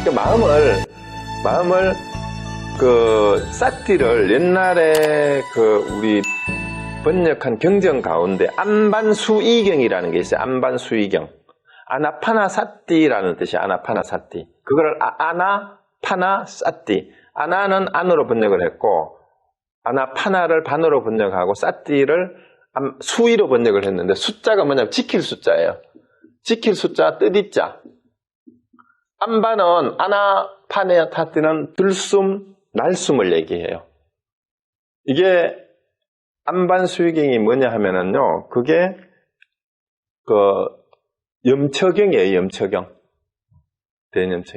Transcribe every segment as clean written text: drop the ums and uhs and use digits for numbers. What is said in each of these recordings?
그 마음을 사티를 옛날에 우리 번역한 경전 가운데 안반수이경이라는 게 있어요. 안반수이경. 아나파나사띠라는 뜻이 아나파나사띠. 그걸 아나파나사띠. 아나는 안으로 번역을 했고 아나파나를 반으로 번역하고 사띠를 수이로 번역을 했는데 숫자가 뭐냐면 지킬 숫자예요. 지킬 숫자 뜻이자. 안반은 아나파나사띠는 들숨, 날숨을 얘기해요. 이게 안반수의경이 뭐냐 하면은요, 그게 염처경이에요. 염처경.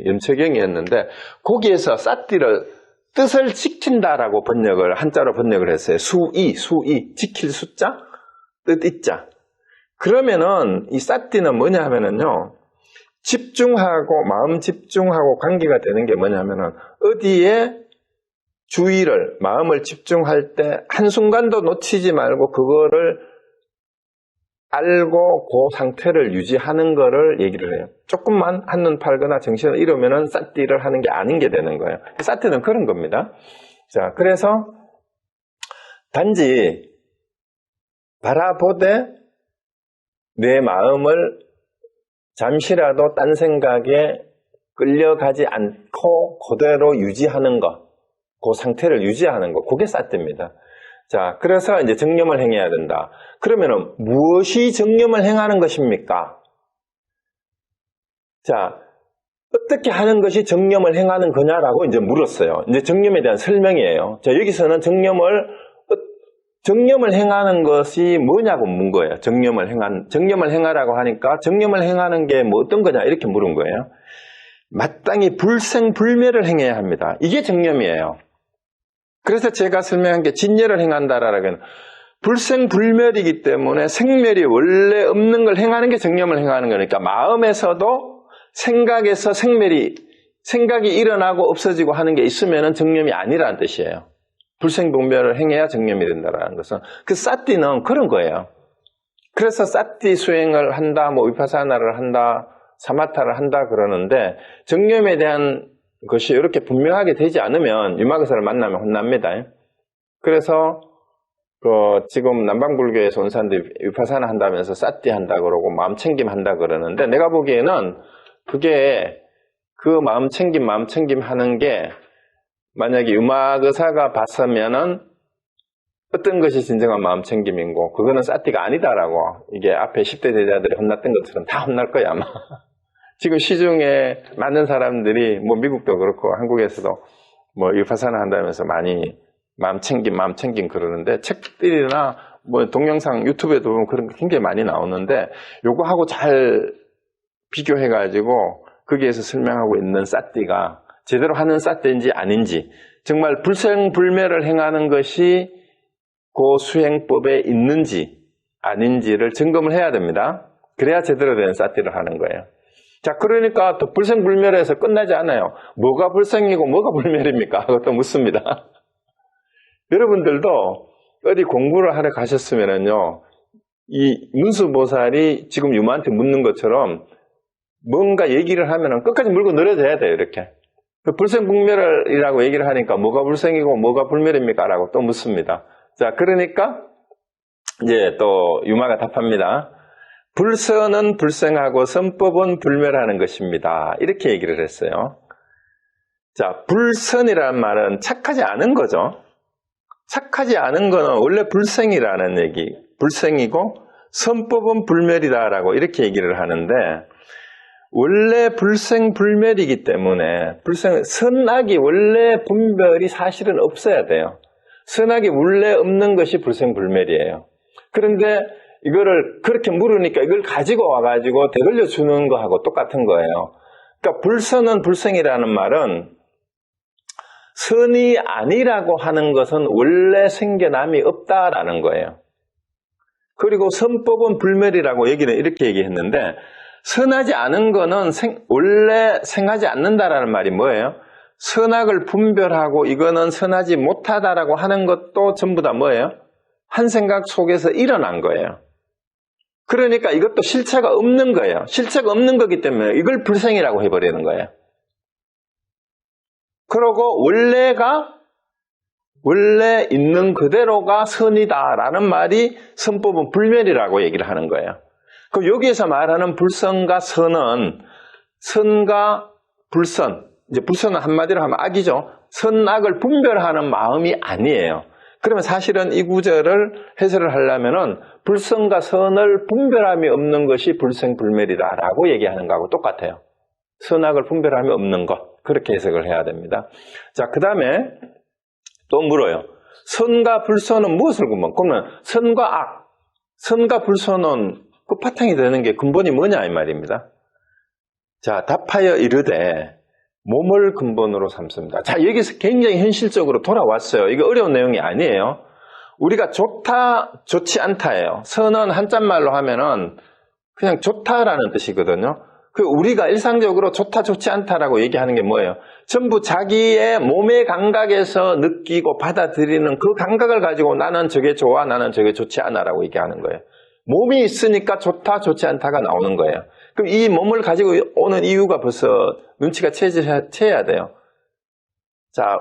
염처경이었는데 거기에서 사띠를 뜻을 지킨다라고 한자로 번역을 했어요. 수이, 지킬 숫자, 뜻이자. 그러면은 이 사띠는 뭐냐 하면은요, 집중하고 마음 집중하고 관계가 되는 게 뭐냐 하면은 어디에 주의를, 마음을 집중할 때 한순간도 놓치지 말고 그거를 알고 그 상태를 유지하는 거를 얘기를 해요. 조금만 한눈 팔거나 정신을 잃으면은 사띠를 하는 게 아닌 게 되는 거예요. 사띠는 그런 겁니다. 자, 그래서 단지 바라보되 내 마음을 잠시라도 딴 생각에 끌려가지 않고 그대로 유지하는 것, 그 상태를 유지하는 것, 그게 사띠입니다. 자, 그래서 이제 정념을 행해야 된다. 그러면은 무엇이 정념을 행하는 것입니까? 자, 어떻게 하는 것이 정념을 행하는 거냐라고 이제 물었어요. 이제 정념에 대한 설명이에요. 자, 여기서는 정념을 행하는 것이 뭐냐고 묻은 거예요. 정념을 행하라고 하니까 정념을 행하는 게 뭐 어떤 거냐 이렇게 물은 거예요. 마땅히 불생불멸을 행해야 합니다. 이게 정념이에요. 그래서 제가 설명한 게 진열을 행한다라는 건 불생불멸이기 때문에 생멸이 원래 없는 걸 행하는 게 정념을 행하는 거니까 마음에서도 생각에서 생각이 일어나고 없어지고 하는 게 있으면 정념이 아니라는 뜻이에요. 불생불멸을 행해야 정념이 된다라는 것은 그 사띠는 그런 거예요. 그래서 사띠 수행을 한다, 위파사나를 한다, 사마타를 한다 그러는데 정념에 대한 것이 이렇게 분명하게 되지 않으면 유마거사를 만나면 혼납니다. 그래서 지금 남방불교에서 온 사람들이 위파사나 한다면서 사띠 한다 그러고 마음챙김 한다 그러는데 내가 보기에는 그게 그 마음챙김 하는 게 만약에 유마거사가 봤으면은 어떤 것이 진정한 마음챙김이고 그거는 사띠가 아니다라고 이게 앞에 10대 제자들이 혼났던 것처럼 다 혼날 거야 아마. 지금 시중에 많은 사람들이 미국도 그렇고 한국에서도 위파사나 한다면서 많이 마음챙김 그러는데 책들이나 동영상 유튜브에도 보면 그런 게 굉장히 많이 나오는데 요거하고 잘 비교해가지고 거기에서 설명하고 있는 사띠가 제대로 하는 사띠인지 아닌지 정말 불생불멸을 행하는 것이 그 수행법에 있는지 아닌지를 점검을 해야 됩니다. 그래야 제대로 된 사띠를 하는 거예요. 자, 그러니까 또 불생불멸에서 끝나지 않아요. 뭐가 불생이고 뭐가 불멸입니까? 그것도 묻습니다. 여러분들도 어디 공부를 하러 가셨으면요, 이 문수보살이 지금 유마한테 묻는 것처럼 뭔가 얘기를 하면은 끝까지 물고 늘어져야 돼요, 이렇게. 불생불멸이라고 얘기를 하니까 뭐가 불생이고 뭐가 불멸입니까? 라고 또 묻습니다. 자, 그러니까 이제 또 유마가 답합니다. 불선은 불생하고 선법은 불멸하는 것입니다. 이렇게 얘기를 했어요. 자, 불선이라는 말은 착하지 않은 거죠. 착하지 않은 거는 원래 불생이라는 얘기, 불생이고 선법은 불멸이다라고 이렇게 얘기를 하는데 원래 불생불멸이기 때문에 선악이 원래 분별이 사실은 없어야 돼요. 선악이 원래 없는 것이 불생불멸이에요. 그런데 이거를 그렇게 물으니까 이걸 가지고 와가지고 되돌려 주는 거하고 똑같은 거예요. 그러니까 불선은 불생이라는 말은 선이 아니라고 하는 것은 원래 생겨남이 없다라는 거예요. 그리고 선법은 불멸이라고 얘기는 이렇게 얘기했는데 선하지 않은 거는 원래 생하지 않는다라는 말이 뭐예요? 선악을 분별하고 이거는 선하지 못하다라고 하는 것도 전부 다 뭐예요? 한 생각 속에서 일어난 거예요. 그러니까 이것도 실체가 없는 거예요. 실체가 없는 거기 때문에 이걸 불생이라고 해버리는 거예요. 그러고 원래 있는 그대로가 선이다라는 말이 선법은 불멸이라고 얘기를 하는 거예요. 그럼 여기에서 말하는 불선과 선은 선과 불선, 이제 불선은 한마디로 하면 악이죠. 선악을 분별하는 마음이 아니에요. 그러면 사실은 이 구절을 해설을 하려면은 불선과 선을 분별함이 없는 것이 불생불멸이다라고 얘기하는 거하고 똑같아요. 선악을 분별함이 없는 것, 그렇게 해석을 해야 됩니다. 자, 그 다음에 또 물어요. 선과 불선은 무엇을 근본? 그러면 선과 악, 선과 불선은 그 바탕이 되는 게 근본이 뭐냐 이 말입니다. 자, 답하여 이르되 몸을 근본으로 삼습니다. 자, 여기서 굉장히 현실적으로 돌아왔어요. 이거 어려운 내용이 아니에요. 우리가 좋다, 좋지 않다예요. 선은 한자말로 하면은 그냥 좋다라는 뜻이거든요. 그 우리가 일상적으로 좋다, 좋지 않다라고 얘기하는 게 뭐예요? 전부 자기의 몸의 감각에서 느끼고 받아들이는 그 감각을 가지고 나는 저게 좋아, 나는 저게 좋지 않아라고 얘기하는 거예요. 몸이 있으니까 좋다, 좋지 않다가 나오는 거예요. 그럼 이 몸을 가지고 오는 이유가 벌써 눈치가 채야 돼요. 자,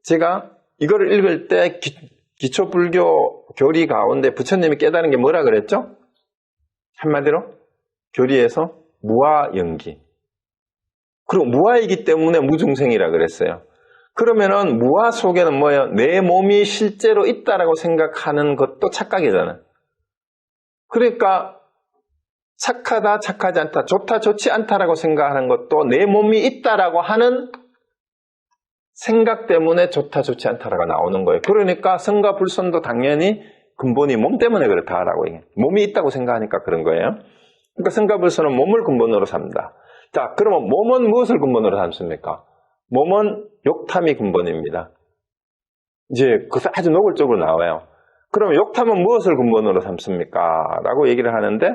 제가 이거를 읽을 때 기초불교 교리 가운데 부처님이 깨달은 게 뭐라 그랬죠? 한마디로 교리에서 무아연기. 그리고 무아이기 때문에 무중생이라 그랬어요. 그러면은 무아 속에는 뭐예요? 내 몸이 실제로 있다라고 생각하는 것도 착각이잖아요. 그러니까 착하다, 착하지 않다, 좋다, 좋지 않다라고 생각하는 것도 내 몸이 있다라고 하는 생각 때문에 좋다, 좋지 않다라고 나오는 거예요. 그러니까 선과 불선도 당연히 근본이 몸 때문에 그렇다라고 얘기해요. 몸이 있다고 생각하니까 그런 거예요. 그러니까 선과 불선은 몸을 근본으로 삼는다. 자, 그러면 몸은 무엇을 근본으로 삼습니까? 몸은 욕탐이 근본입니다. 이제 그것도 아주 노골적으로 나와요. 그러면 욕탐은 무엇을 근본으로 삼습니까? 라고 얘기를 하는데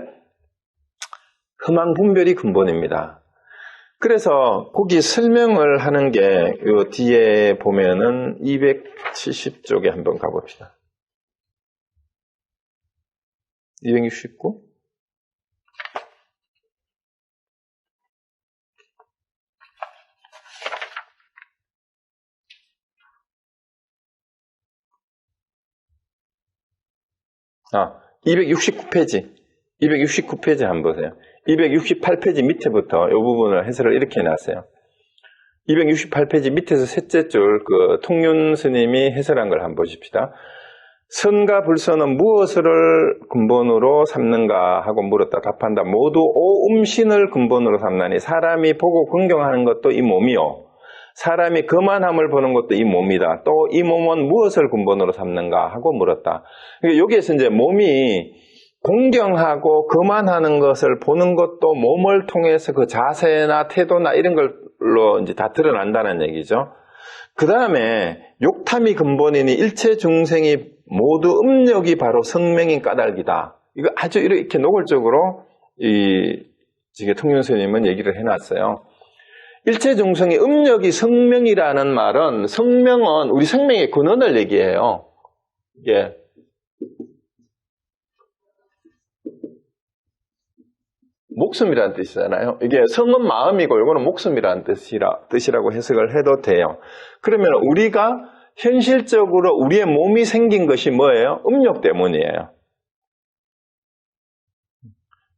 흠망 분별이 근본입니다. 그래서 거기 설명을 하는 게 요 뒤에 보면은 270쪽에 한번 가봅시다. 269? 아, 269페이지. 269페이지 한번 보세요. 268페이지 밑에부터 이 부분을 해설을 이렇게 해놨어요. 268페이지 밑에서 셋째 줄 그 통륜 스님이 해설한 걸 한번 보십시다. 선과 불선은 무엇을 근본으로 삼는가 하고 물었다. 답한다. 모두 오음신을 근본으로 삼나니 사람이 보고 긍정하는 것도 이 몸이요. 사람이 거만함을 보는 것도 이 몸이다. 또 이 몸은 무엇을 근본으로 삼는가 하고 물었다. 그러니까 여기에서 이제 몸이 공경하고 거만하는 것을 보는 것도 몸을 통해서 그 자세나 태도나 이런 걸로 이제 다 드러난다는 얘기죠. 그 다음에 욕탐이 근본이니 일체 중생이 모두 음력이 바로 성명인 까닭이다. 이거 아주 이렇게 노골적으로 지금 통륜스님은 얘기를 해놨어요. 일체 중생의 음력이 성명이라는 말은 성명은 우리 생명의 근원을 얘기해요. 이게 목숨이라는 뜻이잖아요. 이게 성은 마음이고 이거는 목숨이라는 뜻이라고 해석을 해도 돼요. 그러면 우리가 현실적으로 우리의 몸이 생긴 것이 뭐예요? 음력 때문이에요.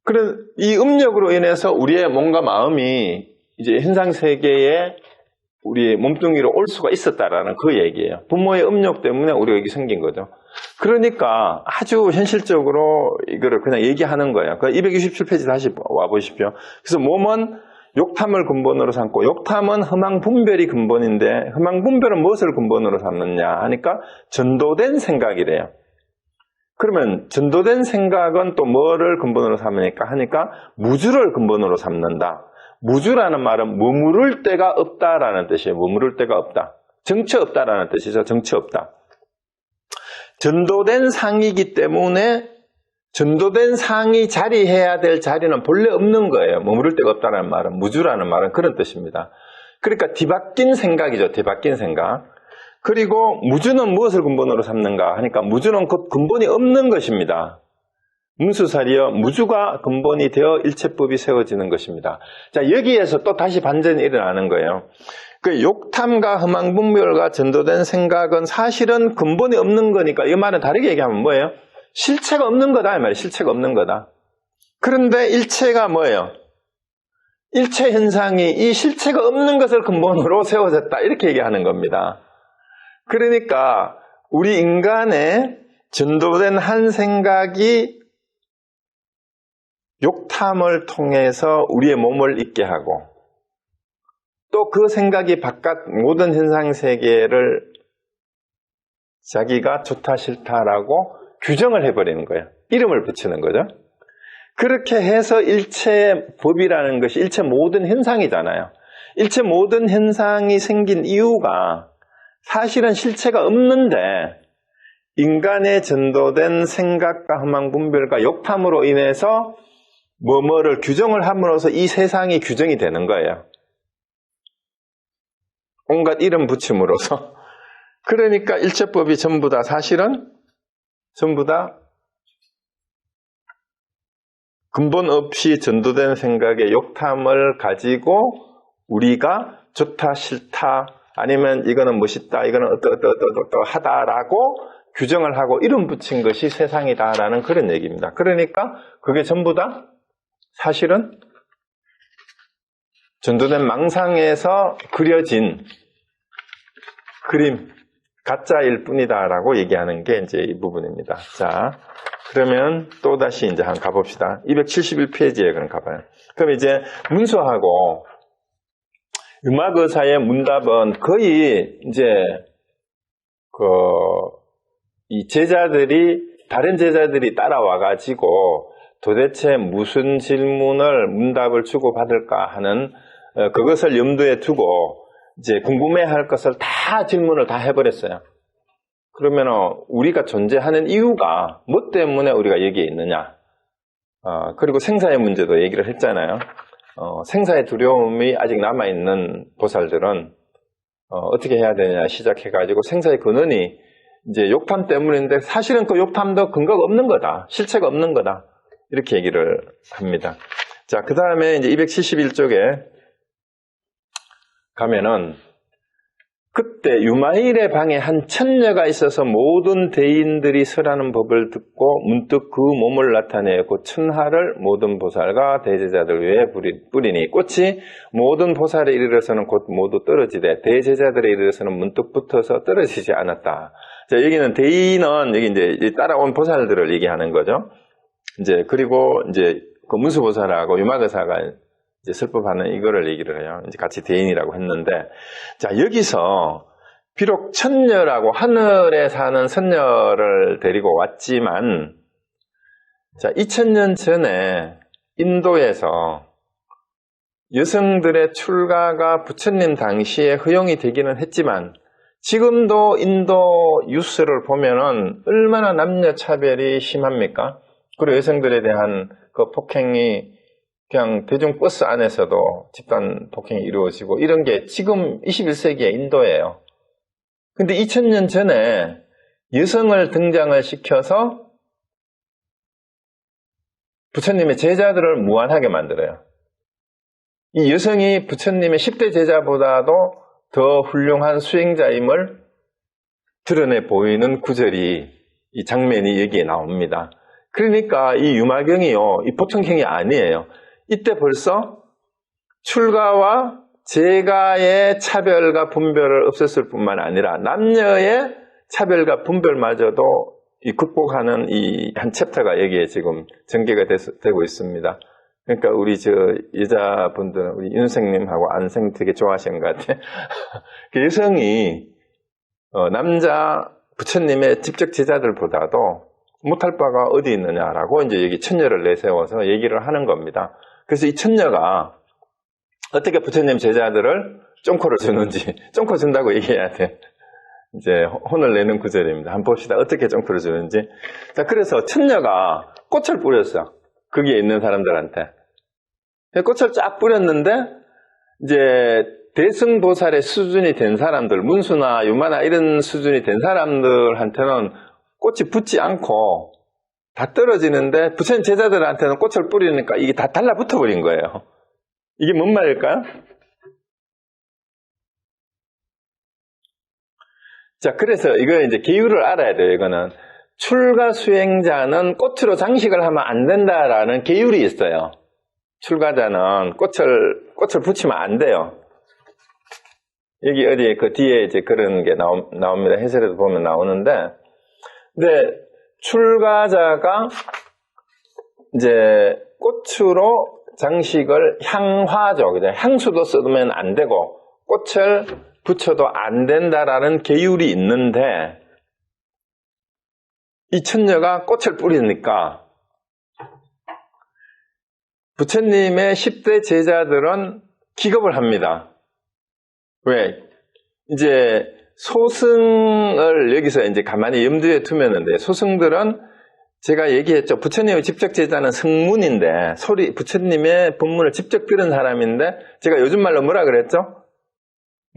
그래서 이 음력으로 인해서 우리의 몸과 마음이 이제 현상 세계에 우리의 몸뚱이로 올 수가 있었다라는 그 얘기예요. 부모의 음력 때문에 우리가 여기 생긴 거죠. 그러니까 아주 현실적으로 이거를 그냥 얘기하는 거예요. 그 267페이지 다시 와보십시오. 그래서 몸은 욕탐을 근본으로 삼고 욕탐은 흠망 분별이 근본인데 흠망 분별은 무엇을 근본으로 삼느냐 하니까 전도된 생각이래요. 그러면 전도된 생각은 또 뭐를 근본으로 삼으니까 하니까 무주를 근본으로 삼는다. 무주라는 말은 머무를 데가 없다라는 뜻이에요. 머무를 데가 없다. 정처 없다라는 뜻이죠. 정처 없다. 전도된 상이기 때문에 전도된 상이 자리해야 될 자리는 본래 없는 거예요. 머무를 데가 없다는 말은 무주라는 말은 그런 뜻입니다. 그러니까 뒤바뀐 생각이죠. 뒤바뀐 생각. 그리고 무주는 무엇을 근본으로 삼는가 하니까 무주는 곧 근본이 없는 것입니다. 문수살이여 무주가 근본이 되어 일체법이 세워지는 것입니다. 자, 여기에서 또 다시 반전이 일어나는 거예요. 그 욕탐과 흠망분별과 전도된 생각은 사실은 근본이 없는 거니까, 이 말은 다르게 얘기하면 뭐예요? 실체가 없는 거다, 이 말이에요. 실체가 없는 거다. 그런데 일체가 뭐예요? 일체 현상이 이 실체가 없는 것을 근본으로 세워졌다, 이렇게 얘기하는 겁니다. 그러니까 우리 인간의 전도된 한 생각이 욕탐을 통해서 우리의 몸을 있게 하고, 또 그 생각이 바깥 모든 현상 세계를 자기가 좋다 싫다라고 규정을 해버리는 거예요. 이름을 붙이는 거죠. 그렇게 해서 일체의 법이라는 것이 일체 모든 현상이잖아요. 일체 모든 현상이 생긴 이유가 사실은 실체가 없는데 인간의 전도된 생각과 흠망분별과 욕탐으로 인해서 뭐뭐를 규정을 함으로써 이 세상이 규정이 되는 거예요. 온갖 이름 붙임으로써. 그러니까 일체법이 전부 다 사실은 전부 다 근본 없이 전도된 생각의 욕탐을 가지고 우리가 좋다 싫다 아니면 이거는 멋있다 이거는 어떠하다라고 규정을 하고 이름 붙인 것이 세상이다라는 그런 얘기입니다. 그러니까 그게 전부 다 사실은 전도된 망상에서 그려진 그림, 가짜일 뿐이다라고 얘기하는 게 이제 이 부분입니다. 자, 그러면 또다시 이제 한번 가봅시다. 271페이지에 그럼 가봐요. 그럼 이제 문서하고 음악의사의 문답은 거의 이제 이 제자들이, 다른 제자들이 따라와가지고 도대체 무슨 질문을 문답을 주고받을까 하는 그것을 염두에 두고 이제 궁금해할 것을 다 질문을 다 해버렸어요. 그러면 우리가 존재하는 이유가 뭐 때문에 우리가 여기에 있느냐? 그리고 생사의 문제도 얘기를 했잖아요. 생사의 두려움이 아직 남아있는 보살들은 어떻게 해야 되냐 시작해가지고 생사의 근원이 이제 욕탐 때문인데 사실은 그 욕탐도 근거가 없는 거다. 실체가 없는 거다. 이렇게 얘기를 합니다. 자, 그 다음에 이제 271쪽에 가면은 그때 유마일의 방에 한 천녀가 있어서 모든 대인들이 설하는 법을 듣고 문득 그 몸을 나타내어 그 천하를 모든 보살과 대제자들 위에 뿌리니 꽃이 모든 보살에 이르러서는 곧 모두 떨어지되 대제자들에 이르러서는 문득 붙어서 떨어지지 않았다. 자, 여기는 대인은 여기 이제 따라온 보살들을 얘기하는 거죠. 이제 그리고 이제 그 문수보살하고 유마거사가 이제 설법하는 이거를 얘기를 해요. 이제 같이 대인이라고 했는데, 자, 여기서 비록 천녀라고 하늘에 사는 선녀를 데리고 왔지만, 자, 2000년 전에 인도에서 여성들의 출가가 부처님 당시에 허용이 되기는 했지만, 지금도 인도 뉴스를 보면은 얼마나 남녀 차별이 심합니까? 그리고 여성들에 대한 그 폭행이 그냥 대중버스 안에서도 집단 폭행이 이루어지고 이런 게 지금 21세기의 인도예요. 근데 2000년 전에 여성을 등장을 시켜서 부처님의 제자들을 무한하게 만들어요. 이 여성이 부처님의 10대 제자보다도 더 훌륭한 수행자임을 드러내 보이는 구절이, 이 장면이 여기에 나옵니다. 그러니까 이 유마경이요, 이 보통형이 아니에요. 이때 벌써 출가와 제가의 차별과 분별을 없앴을 뿐만 아니라 남녀의 차별과 분별마저도 극복하는 이 한 챕터가 여기에 지금 전개가 되고 있습니다. 그러니까 우리 여자분들은 우리 윤생님하고 안생 되게 좋아하시는 것 같아요. 여성이 남자 부처님의 직접 제자들보다도 못할 바가 어디 있느냐라고 이제 여기 천녀를 내세워서 얘기를 하는 겁니다. 그래서 이 천녀가 어떻게 부처님 제자들을 쫑코를 주는지, 쫑코 준다고 얘기해야 돼. 이제 혼을 내는 구절입니다. 한번 봅시다. 어떻게 쫑코를 주는지. 자, 그래서 천녀가 꽃을 뿌렸어. 거기에 있는 사람들한테. 꽃을 쫙 뿌렸는데, 이제 대승보살의 수준이 된 사람들, 문수나 유마나 이런 수준이 된 사람들한테는 꽃이 붙지 않고 다 떨어지는데 부처님 제자들한테는 꽃을 뿌리니까 이게 다 달라붙어 버린 거예요. 이게 뭔 말일까요? 자, 그래서 이거 이제 기율을 알아야 돼요, 이거는. 출가 수행자는 꽃으로 장식을 하면 안 된다라는 계율이 있어요. 출가자는 꽃을 붙이면 안 돼요. 여기 어디에 그 뒤에 이제 그런 게 나옵니다. 해설에도 보면 나오는데, 근데 출가자가 이제 꽃으로 장식을 향화죠. 그죠? 향수도 쓰면 안 되고, 꽃을 붙여도 안 된다라는 계율이 있는데, 이 천녀가 꽃을 뿌리니까, 부처님의 10대 제자들은 기겁을 합니다. 왜? 이제 소승을 여기서 이제 가만히 염두에 두면은데, 소승들은 제가 얘기했죠. 부처님의 직접 제자는 승문인데, 부처님의 법문을 직접 들은 사람인데, 제가 요즘 말로 뭐라 그랬죠?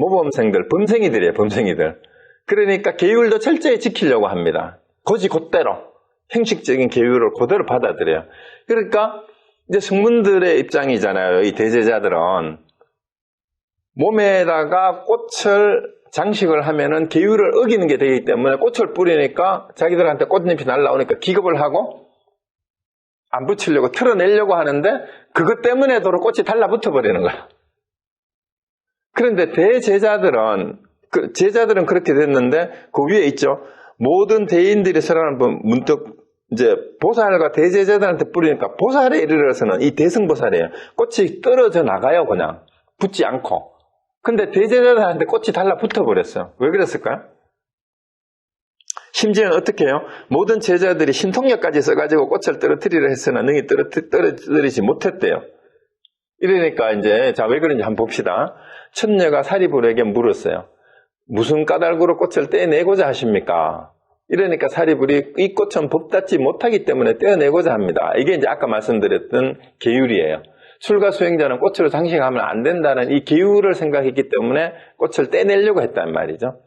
모범생들, 범생이들이에요, 범생이들. 그러니까 계율도 철저히 지키려고 합니다. 거지 곧대로, 형식적인 계율을 그대로 받아들여요. 그러니까, 이제 승문들의 입장이잖아요. 이 대제자들은. 몸에다가 꽃을 장식을 하면은 계율을 어기는 게 되기 때문에 꽃을 뿌리니까 자기들한테 꽃잎이 날라오니까 기겁을 하고 안 붙이려고 털어내려고 하는데 그것 때문에도 꽃이 달라붙어 버리는 거야. 그런데 대제자들은 그렇게 됐는데 그 위에 있죠. 모든 대인들이 서로 문득 이제 보살과 대제자들한테 뿌리니까 보살에 이르러서는 이 대승보살이에요. 꽃이 떨어져 나가요, 그냥. 붙지 않고. 근데 대제자들한테 꽃이 달라붙어 버렸어요. 왜 그랬을까요? 심지어는 어떻게 해요? 모든 제자들이 신통력까지 써가지고 꽃을 떨어뜨리려 했으나 능히 떨어뜨리지 못했대요. 이러니까 이제 자, 왜 그런지 한번 봅시다. 천녀가 사리불에게 물었어요. 무슨 까닭으로 꽃을 떼내고자 하십니까? 이러니까 사리불이 이 꽃은 법닿지 못하기 때문에 떼어내고자 합니다. 이게 이제 아까 말씀드렸던 계율이에요. 출가 수행자는 꽃으로 장식하면 안 된다는 이 계율을 생각했기 때문에 꽃을 떼내려고 했단 말이죠.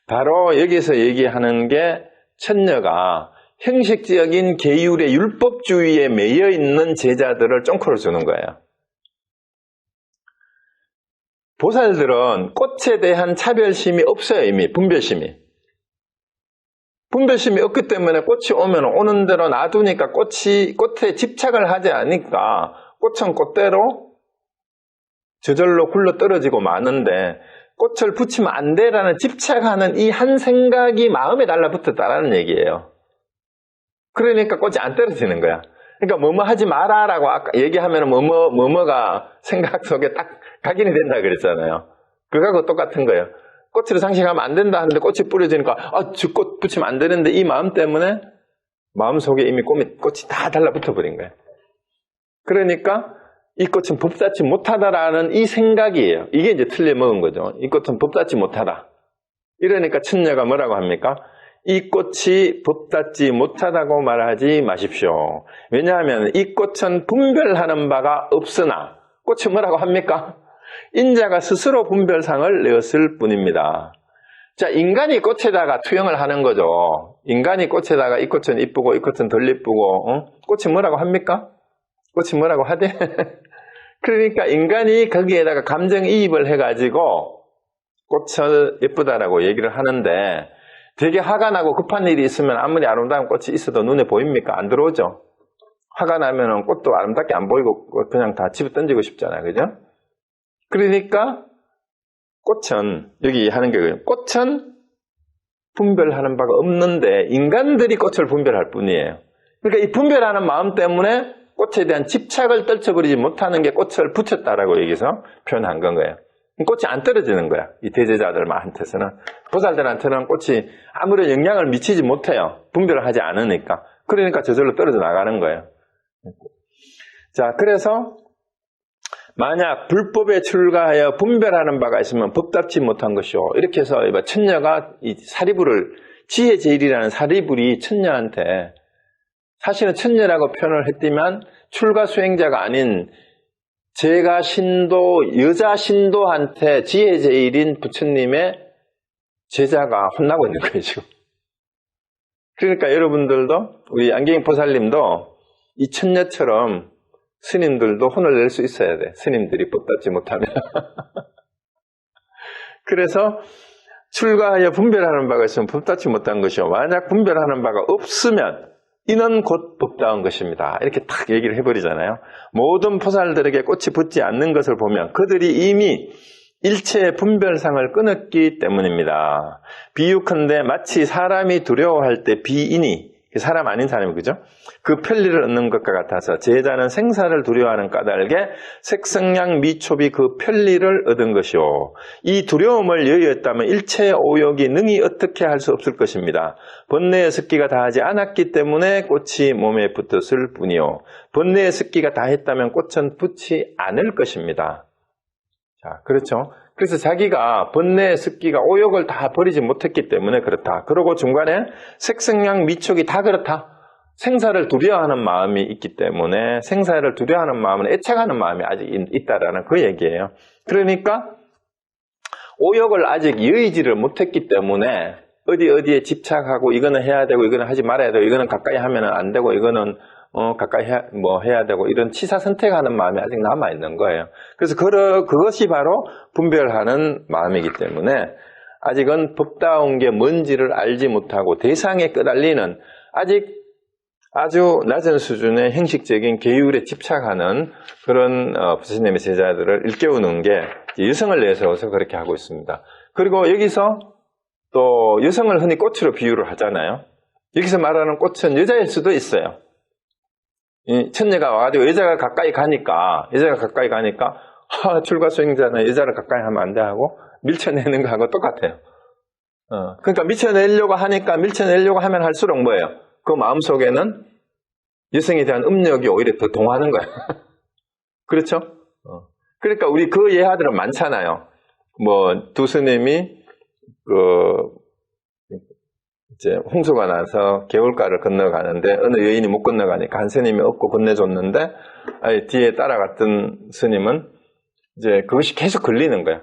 바로 여기서 얘기하는 게 천녀가 형식적인 계율의 율법주의에 매여 있는 제자들을 쫑코를 주는 거예요. 보살들은 꽃에 대한 차별심이 없어요. 이미 분별심이 없기 때문에 꽃이 오면 오는 대로 놔두니까 꽃에 집착을 하지 않으니까 꽃은 꽃대로 저절로 굴러 떨어지고 마는데 꽃을 붙이면 안 돼라는 집착하는 이 한 생각이 마음에 달라붙었다라는 얘기예요. 그러니까 꽃이 안 떨어지는 거야. 그러니까 뭐뭐 하지 마라라고 아까 얘기하면 뭐뭐가 생각 속에 딱 각인이 된다 그랬잖아요. 그거하고 똑같은 거예요. 꽃으로 장식하면 안 된다 하는데 꽃이 뿌려지니까 저 꽃 붙이면 안 되는데 이 마음 때문에 마음속에 이미 꽃이 다 달라붙어 버린 거예요. 그러니까 이 꽃은 법닿지 못하다라는 이 생각이에요. 이게 이제 틀려먹은 거죠. 이 꽃은 법닿지 못하다. 이러니까 천녀가 뭐라고 합니까? 이 꽃이 법닿지 못하다고 말하지 마십시오. 왜냐하면 이 꽃은 분별하는 바가 없으나 꽃이 뭐라고 합니까? 인자가 스스로 분별상을 내었을 뿐입니다. 자, 인간이 꽃에다가 투영을 하는 거죠. 인간이 꽃에다가 이 꽃은 이쁘고 이 꽃은 덜 이쁘고 꽃이 뭐라고 합니까? 꽃이 뭐라고 하대? 그러니까 인간이 거기에다가 감정이입을 해가지고 꽃을 예쁘다라고 얘기를 하는데 되게 화가 나고 급한 일이 있으면 아무리 아름다운 꽃이 있어도 눈에 보입니까? 안 들어오죠. 화가 나면은 꽃도 아름답게 안 보이고 그냥 다 집어 던지고 싶잖아요. 그죠? 그러니까 꽃은 여기 하는 게 꽃은 분별하는 바가 없는데 인간들이 꽃을 분별할 뿐이에요. 그러니까 이 분별하는 마음 때문에 꽃에 대한 집착을 떨쳐버리지 못하는 게 꽃을 붙였다라고 여기서 표현한 건 거예요. 꽃이 안 떨어지는 거야. 이 대제자들한테서는. 보살들한테는 꽃이 아무런 영향을 미치지 못해요. 분별을 하지 않으니까. 그러니까 저절로 떨어져 나가는 거예요. 자, 그래서 만약 불법에 출가하여 분별하는 바가 있으면 법답지 못한 것이요. 이렇게 해서 천녀가 이 사리불을 지혜제일이라는 사리불이 천녀한테 사실은 천녀라고 표현을 했지만 출가 수행자가 아닌 제가 신도, 여자 신도한테 지혜제일인 부처님의 제자가 혼나고 있는 거예요, 지금. 그러니까 여러분들도, 우리 안경이 보살님도 이 천녀처럼 스님들도 혼을 낼 수 있어야 돼. 스님들이 법받지 못하면. 그래서 출가하여 분별하는 바가 있으면 법답지 못한 것이요. 만약 분별하는 바가 없으면 이는 곧 법다운 것입니다. 이렇게 딱 얘기를 해버리잖아요. 모든 포살들에게 꽃이 붙지 않는 것을 보면 그들이 이미 일체의 분별상을 끊었기 때문입니다. 비유컨대 마치 사람이 두려워할 때 비인이, 사람 아닌 사람이 그죠? 그 편리를 얻는 것과 같아서 제자는 생사를 두려워하는 까닭에 색성량 미촉이 그 편리를 얻은 것이요. 이 두려움을 여유했다면 일체의 오욕이 능히 어떻게 할 수 없을 것입니다. 번뇌의 습기가 다하지 않았기 때문에 꽃이 몸에 붙었을 뿐이요. 번뇌의 습기가 다했다면 꽃은 붙지 않을 것입니다. 자, 그렇죠. 그래서 자기가 번뇌의 습기가 오욕을 다 버리지 못했기 때문에 그렇다. 그리고 중간에 색성량 미촉이 다 그렇다. 생사를 두려워하는 마음이 있기 때문에 생사를 두려워하는 마음은 애착하는 마음이 아직 있다라는 그 얘기예요. 그러니까 오욕을 아직 여의지를 못했기 때문에 어디에 집착하고 이거는 해야 되고 이거는 하지 말아야 되고 이거는 가까이 하면 안 되고 이거는 가까이 해야 되고 이런 치사 선택하는 마음이 아직 남아있는 거예요. 그래서 그것이 바로 분별하는 마음이기 때문에 아직은 법다운 게 뭔지를 알지 못하고 대상에 끄달리는 아직 아주 낮은 수준의 형식적인 계율에 집착하는 그런 부처님의 제자들을 일깨우는 게 여성을 내세워서 그렇게 하고 있습니다. 그리고 여기서 또 여성을 흔히 꽃으로 비유를 하잖아요. 여기서 말하는 꽃은 여자일 수도 있어요. 이 천녀가 와가지고 여자가 가까이 가니까 출가 수행자는 여자를 가까이 하면 안 돼 하고 밀쳐내는 거하고 똑같아요. 그러니까 밀쳐내려고 하면 할수록 뭐예요? 그 마음속에는 여성에 대한 음욕이 오히려 더 동하는 거예요. 그렇죠? 그러니까 우리 그 예화들은 많잖아요. 뭐 두 스님이 이제 홍수가 나서 개울가를 건너가는데 어느 여인이 못 건너가니까 한 스님이 업고 건네줬는데 뒤에 따라갔던 스님은 이제 그것이 계속 걸리는 거야.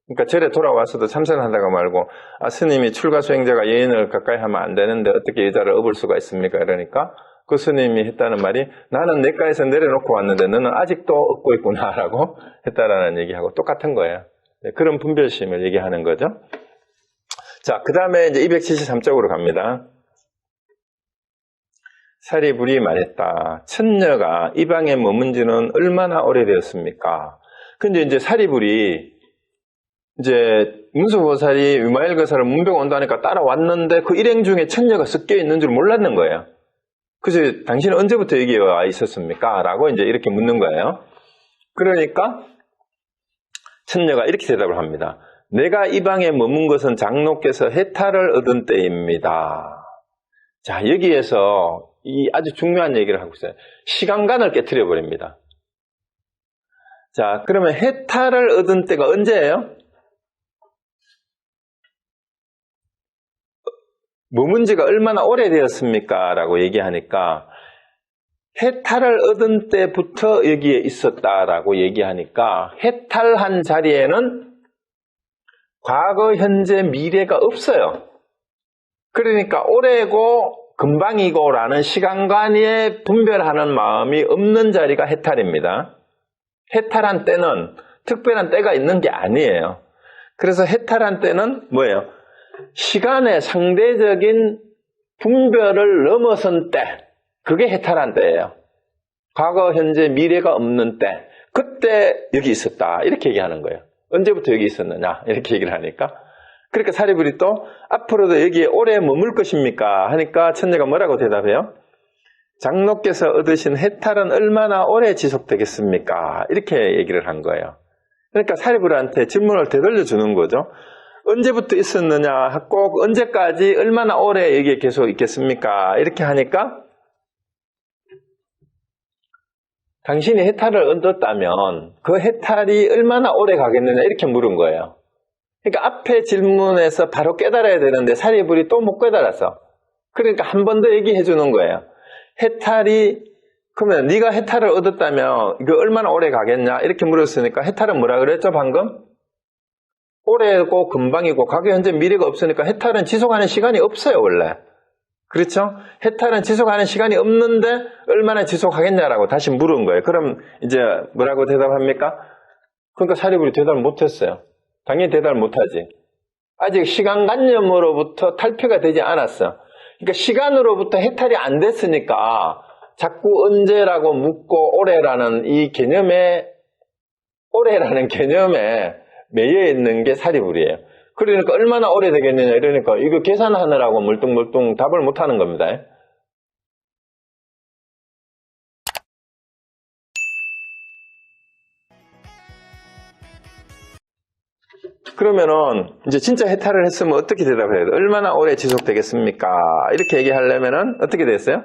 그러니까 절에 돌아와서도 참선하다가 말고 스님이 출가 수행자가 여인을 가까이 하면 안 되는데 어떻게 여자를 업을 수가 있습니까? 이러니까 그 스님이 했다는 말이 나는 내가에서 내려놓고 왔는데 너는 아직도 업고 있구나라고 했다라는 얘기하고 똑같은 거예요. 그런 분별심을 얘기하는 거죠. 자, 그 다음에 이제 273쪽으로 갑니다. 사리불이 말했다. 천녀가 이 방에 머문 지는 얼마나 오래되었습니까? 근데 이제 사리불이 이제 문수보살이 위마일거사를 문병 온다니까 따라왔는데 그 일행 중에 천녀가 섞여 있는 줄 몰랐는 거예요. 그래서 당신은 언제부터 여기에 와 있었습니까? 라고 이제 이렇게 묻는 거예요. 그러니까 천녀가 이렇게 대답을 합니다. 내가 이 방에 머문 것은 장로께서 해탈을 얻은 때입니다. 자, 여기에서 이 아주 중요한 얘기를 하고 있어요. 시간관을 깨트려 버립니다. 자, 그러면 해탈을 얻은 때가 언제예요? 머문 지가 얼마나 오래되었습니까? 라고 얘기하니까 해탈을 얻은 때부터 여기에 있었다라고 얘기하니까 해탈한 자리에는 과거, 현재, 미래가 없어요. 그러니까 올해고 금방이고 라는 시간관에 분별하는 마음이 없는 자리가 해탈입니다. 해탈한 때는 특별한 때가 있는 게 아니에요. 그래서 해탈한 때는 뭐예요? 시간의 상대적인 분별을 넘어선 때, 그게 해탈한 때예요. 과거, 현재, 미래가 없는 때, 그때 여기 있었다 이렇게 얘기하는 거예요. 언제부터 여기 있었느냐 이렇게 얘기를 하니까 그러니까 사리불이 또 앞으로도 여기에 오래 머물 것입니까 하니까 천녀가 뭐라고 대답해요? 장로께서 얻으신 해탈은 얼마나 오래 지속되겠습니까? 이렇게 얘기를 한 거예요. 그러니까 사리불한테 질문을 되돌려 주는 거죠. 언제부터 있었느냐 꼭 언제까지 얼마나 오래 여기에 계속 있겠습니까? 이렇게 하니까 당신이 해탈을 얻었다면 그 해탈이 얼마나 오래 가겠느냐 이렇게 물은 거예요. 그러니까 앞에 질문에서 바로 깨달아야 되는데 사리불이 또 못 깨달았어. 그러니까 한 번 더 얘기해 주는 거예요. 그러면 네가 해탈을 얻었다면 이거 얼마나 오래 가겠냐 이렇게 물었으니까 해탈은 뭐라 그랬죠 방금? 오래고 금방이고 과거 현재 미래가 없으니까 해탈은 지속하는 시간이 없어요 원래. 그렇죠? 해탈은 지속하는 시간이 없는데 얼마나 지속하겠냐라고 다시 물은 거예요. 그럼 이제 뭐라고 대답합니까? 그러니까 사리불이 대답을 못했어요. 당연히 대답을 못하지. 아직 시간관념으로부터 탈피가 되지 않았어. 그러니까 시간으로부터 해탈이 안 됐으니까 자꾸 언제라고 묻고 올해라는 이 개념에, 올해라는 개념에 매여 있는 게 사리불이에요. 그러니까 얼마나 오래 되겠느냐 이러니까 이거 계산하느라고 멀뚱멀뚱 답을 못 하는 겁니다. 그러면은 이제 진짜 해탈을 했으면 어떻게 대답해야 돼요? 얼마나 오래 지속되겠습니까? 이렇게 얘기하려면은 어떻게 됐어요?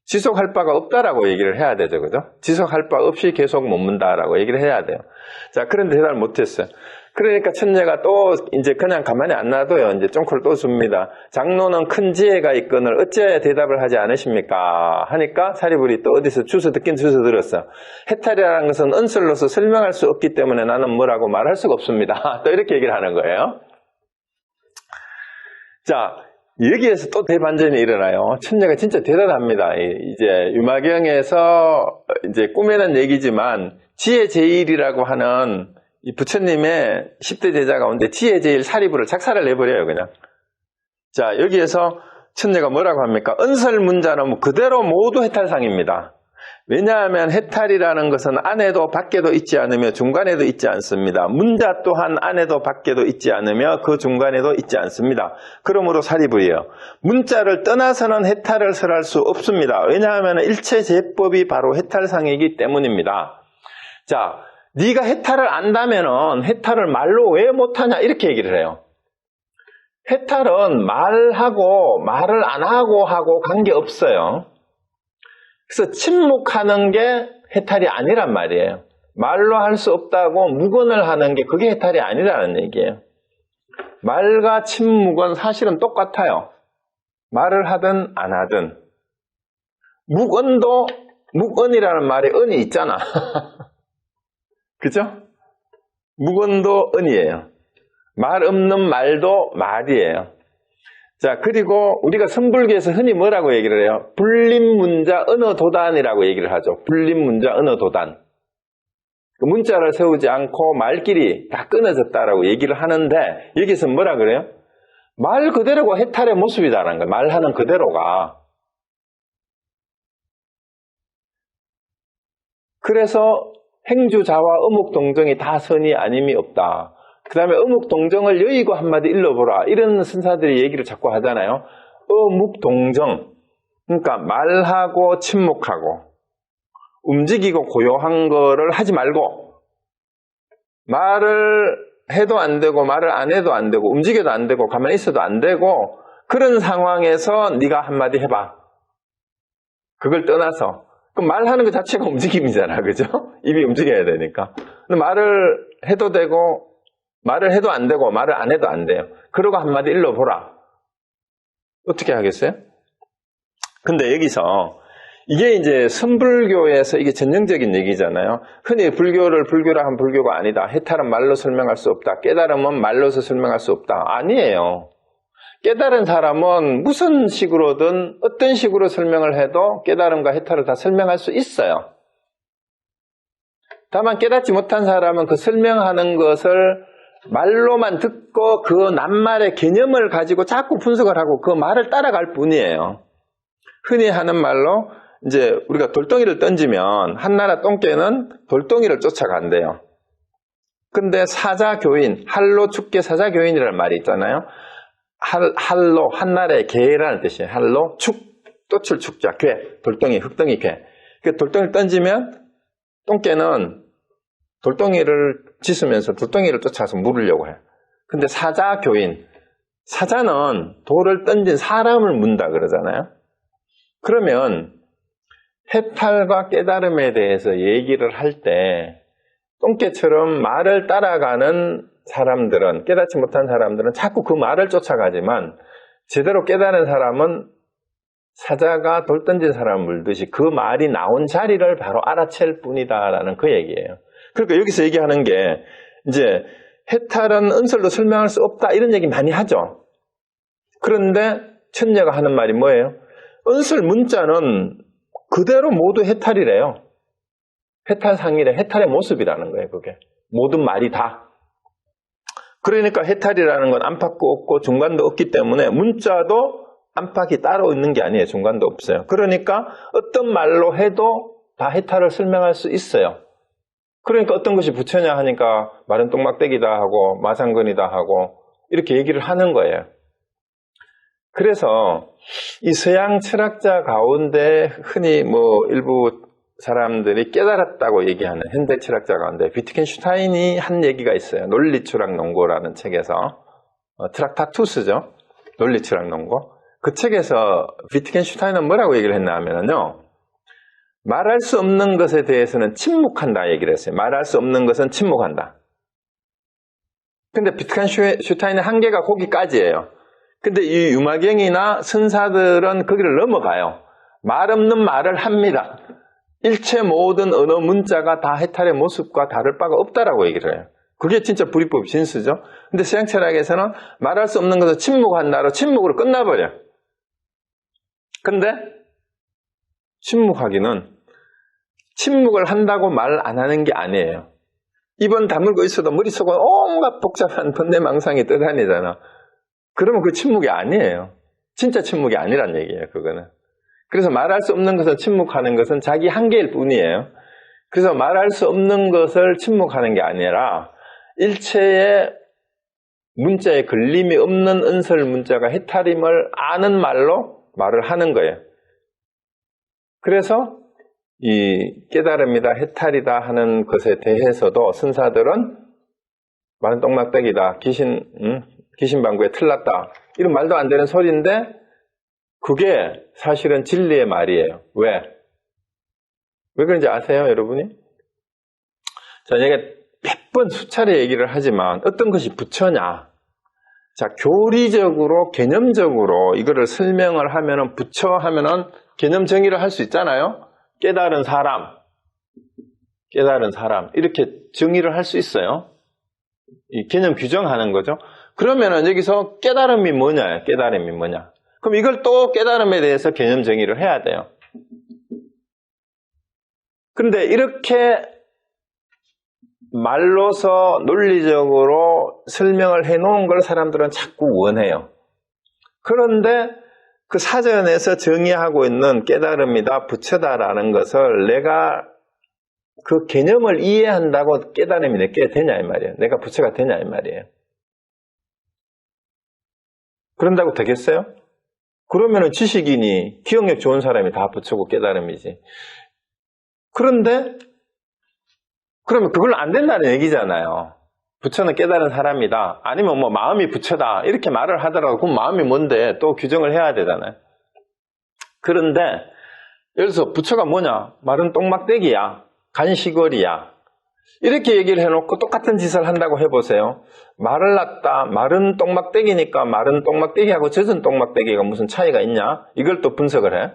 지속할 바가 없다라고 얘기를 해야 되죠, 그죠? 지속할 바 없이 계속 머문다라고 얘기를 해야 돼요. 자, 그런데 대답을 못했어요. 그러니까 천녀가 또 이제 그냥 가만히 안 놔둬요. 이제 쫑콜을 또 줍니다. 장로는 큰 지혜가 있거늘 어찌해야 대답을 하지 않으십니까? 하니까 사리불이 또 어디서 주워 듣긴 주워 들었어. 해탈이라는 것은 언설로서 설명할 수 없기 때문에 나는 뭐라고 말할 수가 없습니다. 또 이렇게 얘기를 하는 거예요. 자, 여기에서 또 대반전이 일어나요. 천녀가 진짜 대단합니다. 이제 유마경에서 이제 꾸며낸 얘기지만 지혜 제일이라고 하는 이 부처님의 10대 제자 가운데 지혜 제일 사리불을 작사를 내버려요, 그냥. 자, 여기에서 천녀가 뭐라고 합니까? 언설문자는 그대로 모두 해탈상입니다. 왜냐하면 해탈이라는 것은 안에도 밖에도 있지 않으며 중간에도 있지 않습니다. 문자 또한 안에도 밖에도 있지 않으며 그 중간에도 있지 않습니다. 그러므로 사리불이에요. 문자를 떠나서는 해탈을 설할 수 없습니다. 왜냐하면 일체 제법이 바로 해탈상이기 때문입니다. 자, 네가 해탈을 안다면은 해탈을 말로 왜 못하냐 이렇게 얘기를 해요. 해탈은 말하고 말을 안 하고 관계없어요. 그래서 침묵하는 게 해탈이 아니란 말이에요. 말로 할 수 없다고 묵언을 하는 게 그게 해탈이 아니라는 얘기예요. 말과 침묵은 사실은 똑같아요. 말을 하든 안 하든. 묵언도 묵언이라는 말에 언이 있잖아. 그죠? 묵언도 언이에요. 말 없는 말도 말이에요. 자, 그리고 우리가 선불교에서 흔히 뭐라고 얘기를 해요? 불림문자 언어도단이라고 얘기를 하죠. 불림문자 언어도단. 문자를 세우지 않고 말끼리 다 끊어졌다라고 얘기를 하는데 여기서 뭐라 그래요? 말 그대로가 해탈의 모습이다라는 거예요. 말하는 그대로가. 그래서 행주자와 어묵동정이 다 선이 아님이 없다. 그 다음에 어묵동정을 여의고 한마디 일러보라. 이런 선사들이 얘기를 자꾸 하잖아요. 어묵동정. 그러니까 말하고 침묵하고 움직이고 고요한 거를 하지 말고 말을 해도 안 되고 말을 안 해도 안 되고 움직여도 안 되고 가만히 있어도 안 되고 그런 상황에서 네가 한마디 해봐. 그걸 떠나서 그럼 말하는 것 자체가 움직임이잖아. 그죠? 입이 움직여야 되니까. 근데 말을 해도 되고 말을 해도 안 되고 말을 안 해도 안 돼요. 그러고 한마디 일러보라. 어떻게 하겠어요? 근데 여기서 이게 이제 선불교에서 이게 전형적인 얘기잖아요. 흔히 불교를 불교라 하면 불교가 아니다. 해탈은 말로 설명할 수 없다. 깨달음은 말로서 설명할 수 없다. 아니에요. 깨달은 사람은 무슨 식으로든 어떤 식으로 설명을 해도 깨달음과 해탈을 다 설명할 수 있어요. 다만 깨닫지 못한 사람은 그 설명하는 것을 말로만 듣고 그 낱말의 개념을 가지고 자꾸 분석을 하고 그 말을 따라갈 뿐이에요. 흔히 하는 말로 이제 우리가 돌덩이를 던지면 한나라 똥개는 돌덩이를 쫓아간대요. 근데 사자교인, 할로 축계 사자교인이라는 말이 있잖아요. 할로, 한나라의 개라는 뜻이에요. 할로, 축, 또출 축자, 괴, 돌덩이, 흙덩이 괴. 그 돌덩이를 던지면 똥개는 돌덩이를 짖으면서 돌덩이를 쫓아서 물으려고 해요. 근데 사자교인, 사자는 돌을 던진 사람을 문다 그러잖아요. 그러면 해탈과 깨달음에 대해서 얘기를 할 때 똥개처럼 말을 따라가는 사람들은, 깨닫지 못한 사람들은 자꾸 그 말을 쫓아가지만 제대로 깨달은 사람은 사자가 돌 던진 사람을 물듯이 그 말이 나온 자리를 바로 알아챌 뿐이다라는 그 얘기예요. 그러니까 여기서 얘기하는 게 이제 해탈은 언설로 설명할 수 없다 이런 얘기 많이 하죠. 그런데 천녀가 하는 말이 뭐예요? 언설 문자는 그대로 모두 해탈이래요. 해탈상이래. 해탈의 모습이라는 거예요. 그게 모든 말이 다. 그러니까 해탈이라는 건 안팎도 없고 중간도 없기 때문에 문자도 안팎이 따로 있는 게 아니에요. 중간도 없어요. 그러니까 어떤 말로 해도 다 해탈을 설명할 수 있어요. 그러니까 어떤 것이 부처냐 하니까 말은 똥막대기다 하고 마상근이다 하고 이렇게 얘기를 하는 거예요. 그래서 이 서양 철학자 가운데 흔히 일부 사람들이 깨달았다고 얘기하는 현대 철학자 가운데 비트겐슈타인이 한 얘기가 있어요. 논리철학논고라는 책에서 트락타투스죠. 논리철학논고. 그 책에서 비트겐슈타인은 뭐라고 얘기를 했나 하면요. 말할 수 없는 것에 대해서는 침묵한다 얘기를 했어요. 말할 수 없는 것은 침묵한다. 근데 비트겐슈타인의 한계가 거기까지예요. 근데 이 유마경이나 선사들은 거기를 넘어가요. 말 없는 말을 합니다. 일체 모든 언어 문자가 다 해탈의 모습과 다를 바가 없다라고 얘기를 해요. 그게 진짜 불이법 진수죠. 근데 서양 철학에서는 말할 수 없는 것을 침묵한다로 침묵으로 끝나버려. 근데 침묵을 한다고 말 안 하는 게 아니에요. 입은 다물고 있어도 머릿속은 온갖 복잡한 번뇌망상이 떠다니잖아. 그러면 그 침묵이 아니에요. 진짜 침묵이 아니란 얘기예요, 그거는. 그래서 말할 수 없는 것을 침묵하는 것은 자기 한계일 뿐이에요. 그래서 말할 수 없는 것을 침묵하는 게 아니라 일체의 문자에 걸림이 없는 은설 문자가 해탈임을 아는 말로 말을 하는 거예요. 그래서 이 깨달음이다, 해탈이다 하는 것에 대해서도 선사들은 말은 똥막대기다, 귀신방구에 틀렸다 이런 말도 안 되는 소리인데 그게 사실은 진리의 말이에요. 왜 그런지 아세요, 여러분이? 제가 몇 번 수차례 얘기를 하지만 어떤 것이 부처냐? 자, 교리적으로, 개념적으로 이거를 설명을 하면은 부처 하면은 개념 정의를 할 수 있잖아요. 깨달은 사람 이렇게 정의를 할 수 있어요. 이 개념 규정하는 거죠. 그러면은 여기서 깨달음이 뭐냐? 그럼 이걸 또 깨달음에 대해서 개념 정의를 해야 돼요. 그런데 이렇게 말로서 논리적으로 설명을 해놓은 걸 사람들은 자꾸 원해요. 그런데 그 사전에서 정의하고 있는 깨달음이다, 부처다라는 것을 내가 그 개념을 이해한다고 깨달음이 내게 되냐 이 말이에요. 내가 부처가 되냐 이 말이에요. 그런다고 되겠어요? 그러면은 지식인이 기억력 좋은 사람이 다 부처고 깨달음이지. 그런데 그러면 그걸로 안 된다는 얘기잖아요. 부처는 깨달은 사람이다. 아니면 마음이 부처다. 이렇게 말을 하더라도 그럼 마음이 뭔데 또 규정을 해야 되잖아요. 그런데 여기서 부처가 뭐냐? 말은 똥막대기야. 간시거리야. 이렇게 얘기를 해놓고 똑같은 짓을 한다고 해보세요. 말을 놨다. 말은 똥막대기니까 말은 똥막대기하고 젖은 똥막대기가 무슨 차이가 있냐? 이걸 또 분석을 해.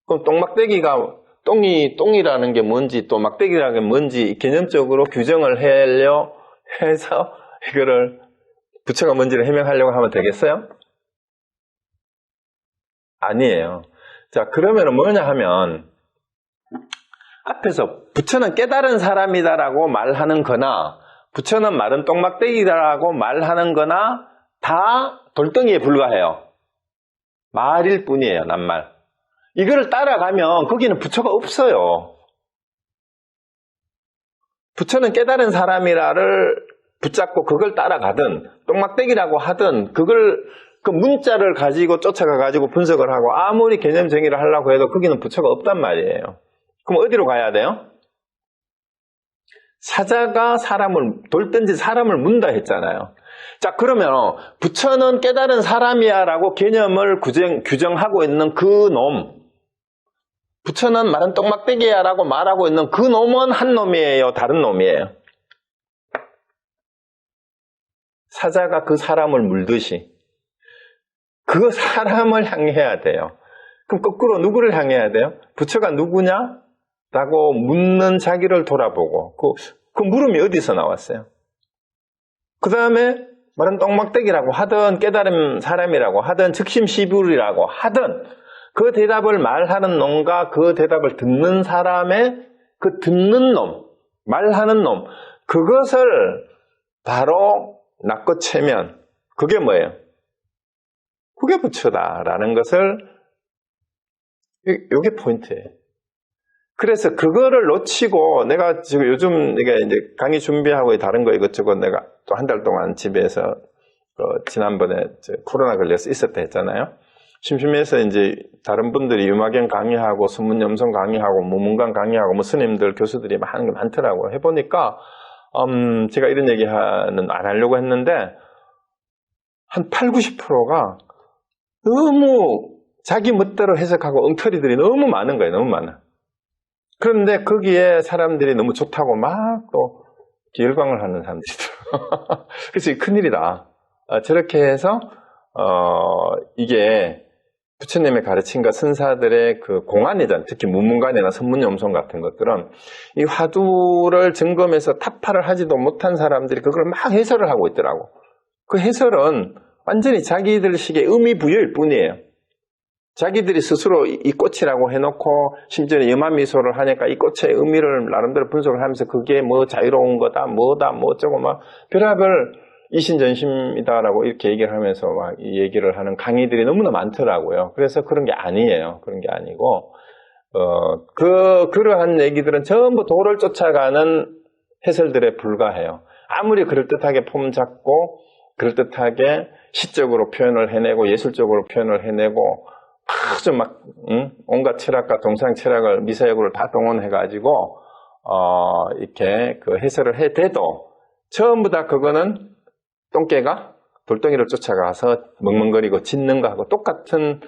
그럼 똥막대기가 똥이라는 게 뭔지 또 막대기라는 게 뭔지 개념적으로 규정을 하려 해서 이거를 부처가 뭔지를 해명하려고 하면 되겠어요? 아니에요. 자, 그러면 뭐냐 하면 앞에서 부처는 깨달은 사람이다라고 말하는 거나 부처는 마른 똥막대기다라고 말하는 거나 다 돌덩이에 불과해요. 말일 뿐이에요, 낱말. 이거를 따라가면 거기는 부처가 없어요. 부처는 깨달은 사람이라를 붙잡고 그걸 따라가든 똥막대기라고 하든 그걸 그 문자를 가지고 쫓아가가지고 분석을 하고 아무리 개념 정의를 하려고 해도 거기는 부처가 없단 말이에요. 그럼 어디로 가야 돼요? 사자가 돌 던진 사람을 문다 했잖아요. 자, 그러면 부처는 깨달은 사람이야 라고 개념을 규정하고 있는 그 놈, 부처는 말은 똥막대기야 라고 말하고 있는 그 놈은 한 놈이에요? 다른 놈이에요? 사자가 그 사람을 물듯이 그 사람을 향해야 돼요. 그럼 거꾸로 누구를 향해야 돼요? 부처가 누구냐? 라고 묻는 자기를 돌아보고 그 물음이 어디서 나왔어요? 그 다음에 말은 똥막대기라고 하든 깨달은 사람이라고 하든 즉심시불이라고 하든 그 대답을 말하는 놈과 그 대답을 듣는 사람의 그 듣는 놈, 말하는 놈, 그것을 바로 낚고 채면 그게 뭐예요? 그게 부처다라는 것을 이게 포인트예요. 그래서 그거를 놓치고 내가 지금 요즘 내가 이제 강의 준비하고 다른 거 이것저것 내가 또 한 달 동안 집에서 지난번에 코로나 걸려서 있었다 했잖아요. 심심해서 이제 다른 분들이 유마경 강의하고 순문염송 강의하고 무문강 강의하고 뭐 스님들 교수들이 하는 게 많더라고요. 해보니까 제가 이런 얘기는 안 하려고 했는데 한 80~90%가 너무 자기 멋대로 해석하고 엉터리들이 너무 많은 거예요. 너무 많아. 그런데 거기에 사람들이 너무 좋다고 막 또 열광을 하는 사람들이 있더라고요. 그래서 이게 큰일이다. 저렇게 해서 이게 부처님의 가르침과 선사들의 그 공안이잖아요. 특히 무문관이나 선문염송 같은 것들은 이 화두를 점검해서 타파를 하지도 못한 사람들이 그걸 막 해설을 하고 있더라고. 그 해설은 완전히 자기들식의 의미 부여일 뿐이에요. 자기들이 스스로 이 꽃이라고 해놓고 심지어 염화미소를 하니까 이 꽃의 의미를 나름대로 분석을 하면서 그게 뭐 자유로운 거다, 뭐다, 뭐 어쩌고 막 별의별 이신전심이다라고 이렇게 얘기를 하면서 막 이 얘기를 하는 강의들이 너무나 많더라고요. 그래서 그런 게 아니에요. 그런 게 아니고, 그러한 얘기들은 전부 도를 쫓아가는 해설들에 불과해요. 아무리 그럴듯하게 폼 잡고, 그럴듯하게 시적으로 표현을 해내고, 예술적으로 표현을 해내고, 아주 막, 온갖 철학과 동상 철학을 미사역으로 다 동원해가지고, 이렇게 그 해설을 해대도, 전부 다 그거는 똥개가 돌덩이를 쫓아가서 멍멍거리고 짖는 거하고 똑같은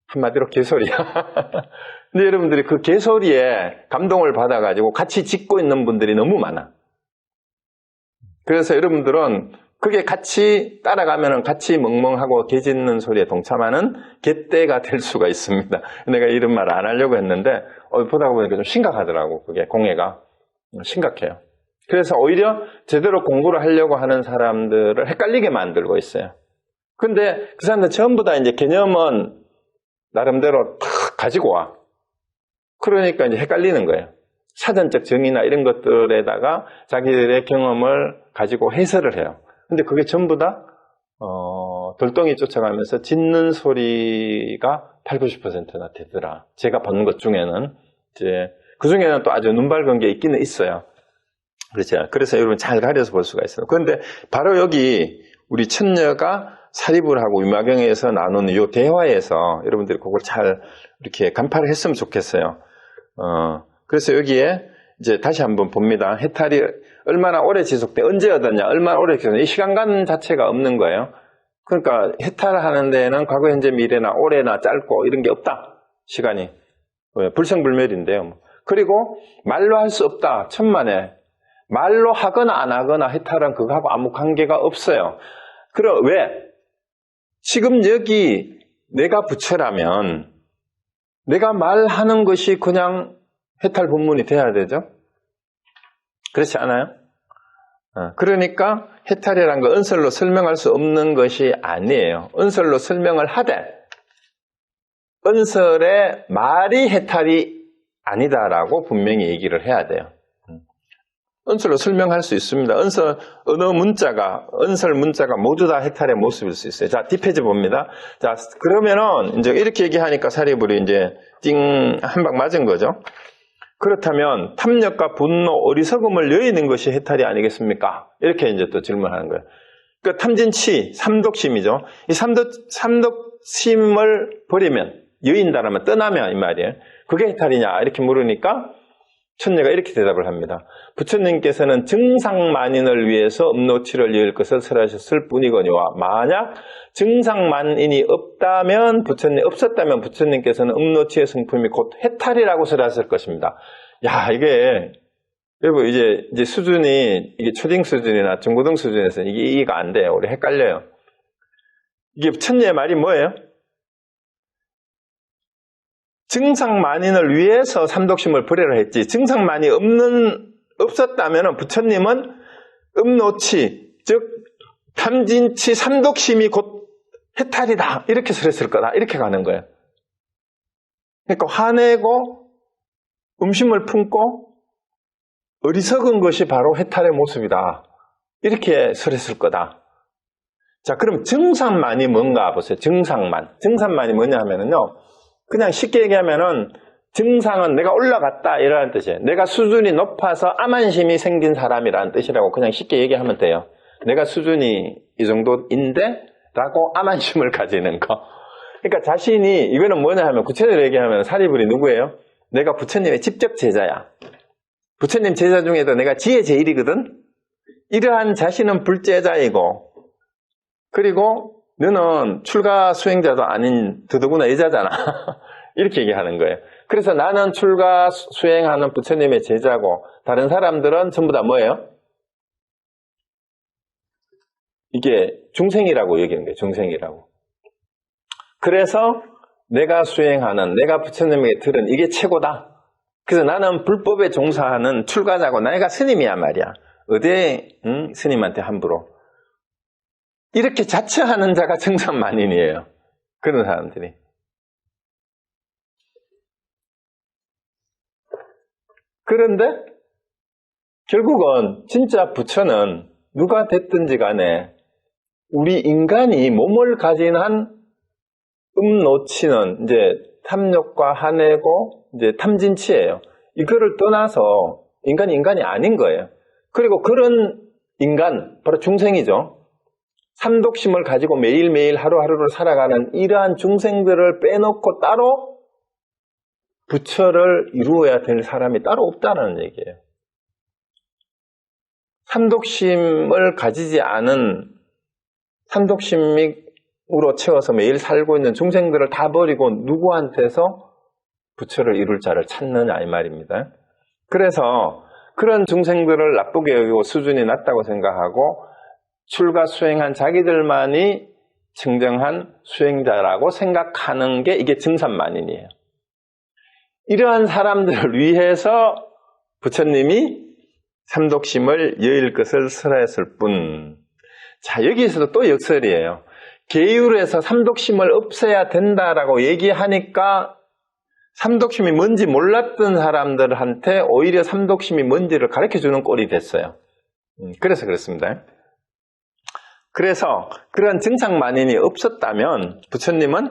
한마디로 개소리야. 근데 여러분들이 그 개소리에 감동을 받아가지고 같이 짖고 있는 분들이 너무 많아. 그래서 여러분들은 그게 같이 따라가면은 같이 멍멍하고 개 짖는 소리에 동참하는 개떼가 될 수가 있습니다. 내가 이런 말 안 하려고 했는데 보다 보니까 좀 심각하더라고. 그게 공해가 심각해요. 그래서 오히려 제대로 공부를 하려고 하는 사람들을 헷갈리게 만들고 있어요. 근데 그 사람들 전부 다 이제 개념은 나름대로 다 가지고 와. 그러니까 이제 헷갈리는 거예요. 사전적 정의나 이런 것들에다가 자기들의 경험을 가지고 해설을 해요. 근데 그게 전부 다 돌덩이 쫓아가면서 짖는 소리가 80~90%나 되더라. 제가 본 것 중에는 이제 그 중에는 또 아주 눈 밝은 게 있기는 있어요. 그렇죠. 그래서 여러분 잘 가려서 볼 수가 있어요. 그런데 바로 여기 우리 천녀가 사리불 하고 유마경에서 나누는 이 대화에서 여러분들이 그걸 잘 이렇게 간파를 했으면 좋겠어요. 그래서 여기에 이제 다시 한번 봅니다. 해탈이 얼마나 오래 지속돼, 언제 얻었냐, 얼마나 오래 지속돼, 이 시간감 자체가 없는 거예요. 그러니까 해탈하는 데는 과거, 현재, 미래나 오래나 짧고 이런 게 없다. 시간이. 불생불멸인데요. 그리고 말로 할 수 없다. 천만에. 말로 하거나 안 하거나 해탈은 그거하고 아무 관계가 없어요. 그럼 왜? 지금 여기 내가 부처라면 내가 말하는 것이 그냥 해탈 본문이 돼야 되죠? 그렇지 않아요? 그러니까 해탈이라는 거 은설로 설명할 수 없는 것이 아니에요. 은설로 설명을 하되 은설의 말이 해탈이 아니다라고 분명히 얘기를 해야 돼요. 은설로 설명할 수 있습니다. 언어 문자가, 은설 문자가 모두 다 해탈의 모습일 수 있어요. 자, 뒷페이지 봅니다. 자, 그러면은, 이제 이렇게 얘기하니까 사리불이 이제 한 방 맞은 거죠. 그렇다면, 탐욕과 분노, 어리석음을 여의는 것이 해탈이 아니겠습니까? 이렇게 이제 또 질문하는 거예요. 그 탐진치, 삼독심이죠. 이 삼독심을 버리면, 여인다라면, 떠나면, 이 말이에요. 그게 해탈이냐? 이렇게 물으니까, 천녀가 이렇게 대답을 합니다. 부처님께서는 증상만인을 위해서 음노치를 여일 것을 설하셨을 뿐이거니와 만약 증상만인이 없다면 없었다면 부처님께서는 음노치의 성품이 곧 해탈이라고 설하셨을 것입니다. 야, 이게 여러분 이제 수준이 이게 초딩 수준이나 중고등 수준에서는 이게 이해가 안 돼요. 우리 헷갈려요. 이게 천녀의 말이 뭐예요? 증상만인을 위해서 삼독심을 버리라 했지. 증상만이 없었다면 부처님은 음노치, 즉 탐진치 삼독심이 곧 해탈이다. 이렇게 설했을 거다. 이렇게 가는 거예요. 그러니까 화내고 음심을 품고 어리석은 것이 바로 해탈의 모습이다. 이렇게 설했을 거다. 자, 그럼 정상만이 뭔가 보세요. 정상만. 정상만이 뭐냐 하면은요, 그냥 쉽게 얘기하면은 정상은 내가 올라갔다 이라는 뜻이에요. 내가 수준이 높아서 암안심이 생긴 사람이라는 뜻이라고 그냥 쉽게 얘기하면 돼요. 내가 수준이 이 정도인데 라고 암안심을 가지는 거. 그러니까 자신이 이거는 뭐냐 하면 구체적으로 얘기하면 사리불이 누구예요? 내가 부처님의 직접 제자야. 부처님 제자 중에도 내가 지혜 제일이거든. 이러한 자신은 불제자이고, 그리고 너는 출가 수행자도 아닌 더더구나 여자잖아. 이렇게 얘기하는 거예요. 그래서 나는 출가 수행하는 부처님의 제자고 다른 사람들은 전부 다 뭐예요? 이게 중생이라고 얘기하는 거예요. 중생이라고. 그래서 내가 수행하는, 내가 부처님에게 들은 이게 최고다. 그래서 나는 불법에 종사하는 출가자고 내가 스님이야 말이야. 어디에 스님한테 함부로. 이렇게 자처하는 자가 정상만인이에요. 그런 사람들이. 그런데 결국은 진짜 부처는 누가 됐든지 간에 우리 인간이 몸을 가진 한 음노치는 이제 탐욕과 한해고 이제 탐진치예요. 이거를 떠나서 인간이 아닌 거예요. 그리고 그런 인간, 바로 중생이죠. 삼독심을 가지고 매일매일 하루하루를 살아가는 이러한 중생들을 빼놓고 따로 부처를 이루어야 될 사람이 따로 없다는 얘기예요. 삼독심을 가지지 않은, 삼독심으로 채워서 매일 살고 있는 중생들을 다 버리고 누구한테서 부처를 이룰 자를 찾느냐 이 말입니다. 그래서 그런 중생들을 나쁘게 여기고 수준이 낮다고 생각하고 출가 수행한 자기들만이 청정한 수행자라고 생각하는 게 이게 정산만인이에요. 이러한 사람들을 위해서 부처님이 삼독심을 여일 것을 설하였을 뿐. 자, 여기에서도 또 역설이에요. 계율에서 삼독심을 없애야 된다라고 얘기하니까 삼독심이 뭔지 몰랐던 사람들한테 오히려 삼독심이 뭔지를 가르쳐주는 꼴이 됐어요. 그래서 그렇습니다. 그래서 그런 정상만인이 없었다면 부처님은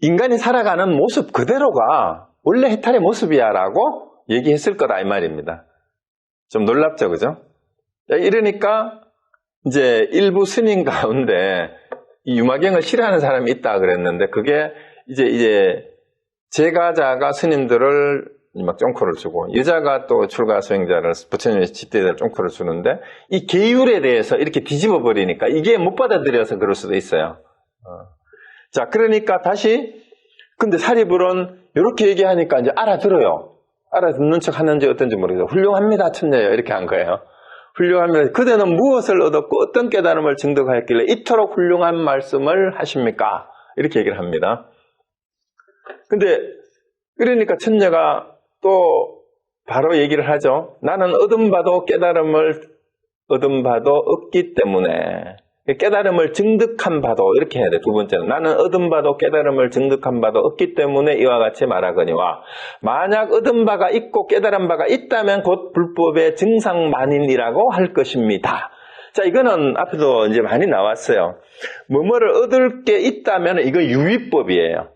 인간이 살아가는 모습 그대로가 원래 해탈의 모습이야 라고 얘기했을 거다 이 말입니다. 좀 놀랍죠, 그죠? 이러니까 이제 일부 스님 가운데 이 유마경을 싫어하는 사람이 있다 그랬는데 그게 이제 제가자가 스님들을 막 쫑코를 주고 여자가 또 출가 수행자를 부처님의 집대자를 쫑코를 주는데 이 계율에 대해서 이렇게 뒤집어 버리니까 이게 못 받아들여서 그럴 수도 있어요. 자, 그러니까 다시 근데 사리불은 이렇게 얘기하니까 이제 알아들어요. 알아듣는 척 하는지 어떤지 모르겠어요. 훌륭합니다, 천녀요. 이렇게 한 거예요. 훌륭합니다. 그대는 무엇을 얻었고 어떤 깨달음을 증득하였길래 이토록 훌륭한 말씀을 하십니까? 이렇게 얘기를 합니다. 근데 그러니까 천녀가 또 바로 얘기를 하죠. 나는 얻은 바도 깨달음을 얻은 바도 없기 때문에 깨달음을 증득한 바도 이렇게 해야 돼. 두 번째는 나는 얻은 바도 깨달음을 증득한 바도 없기 때문에 이와 같이 말하거니와 만약 얻은 바가 있고 깨달은 바가 있다면 곧 불법의 정상만인이라고 할 것입니다. 자, 이거는 앞에도 이제 많이 나왔어요. 뭐뭐를 얻을 게 있다면 이거 유의법이에요.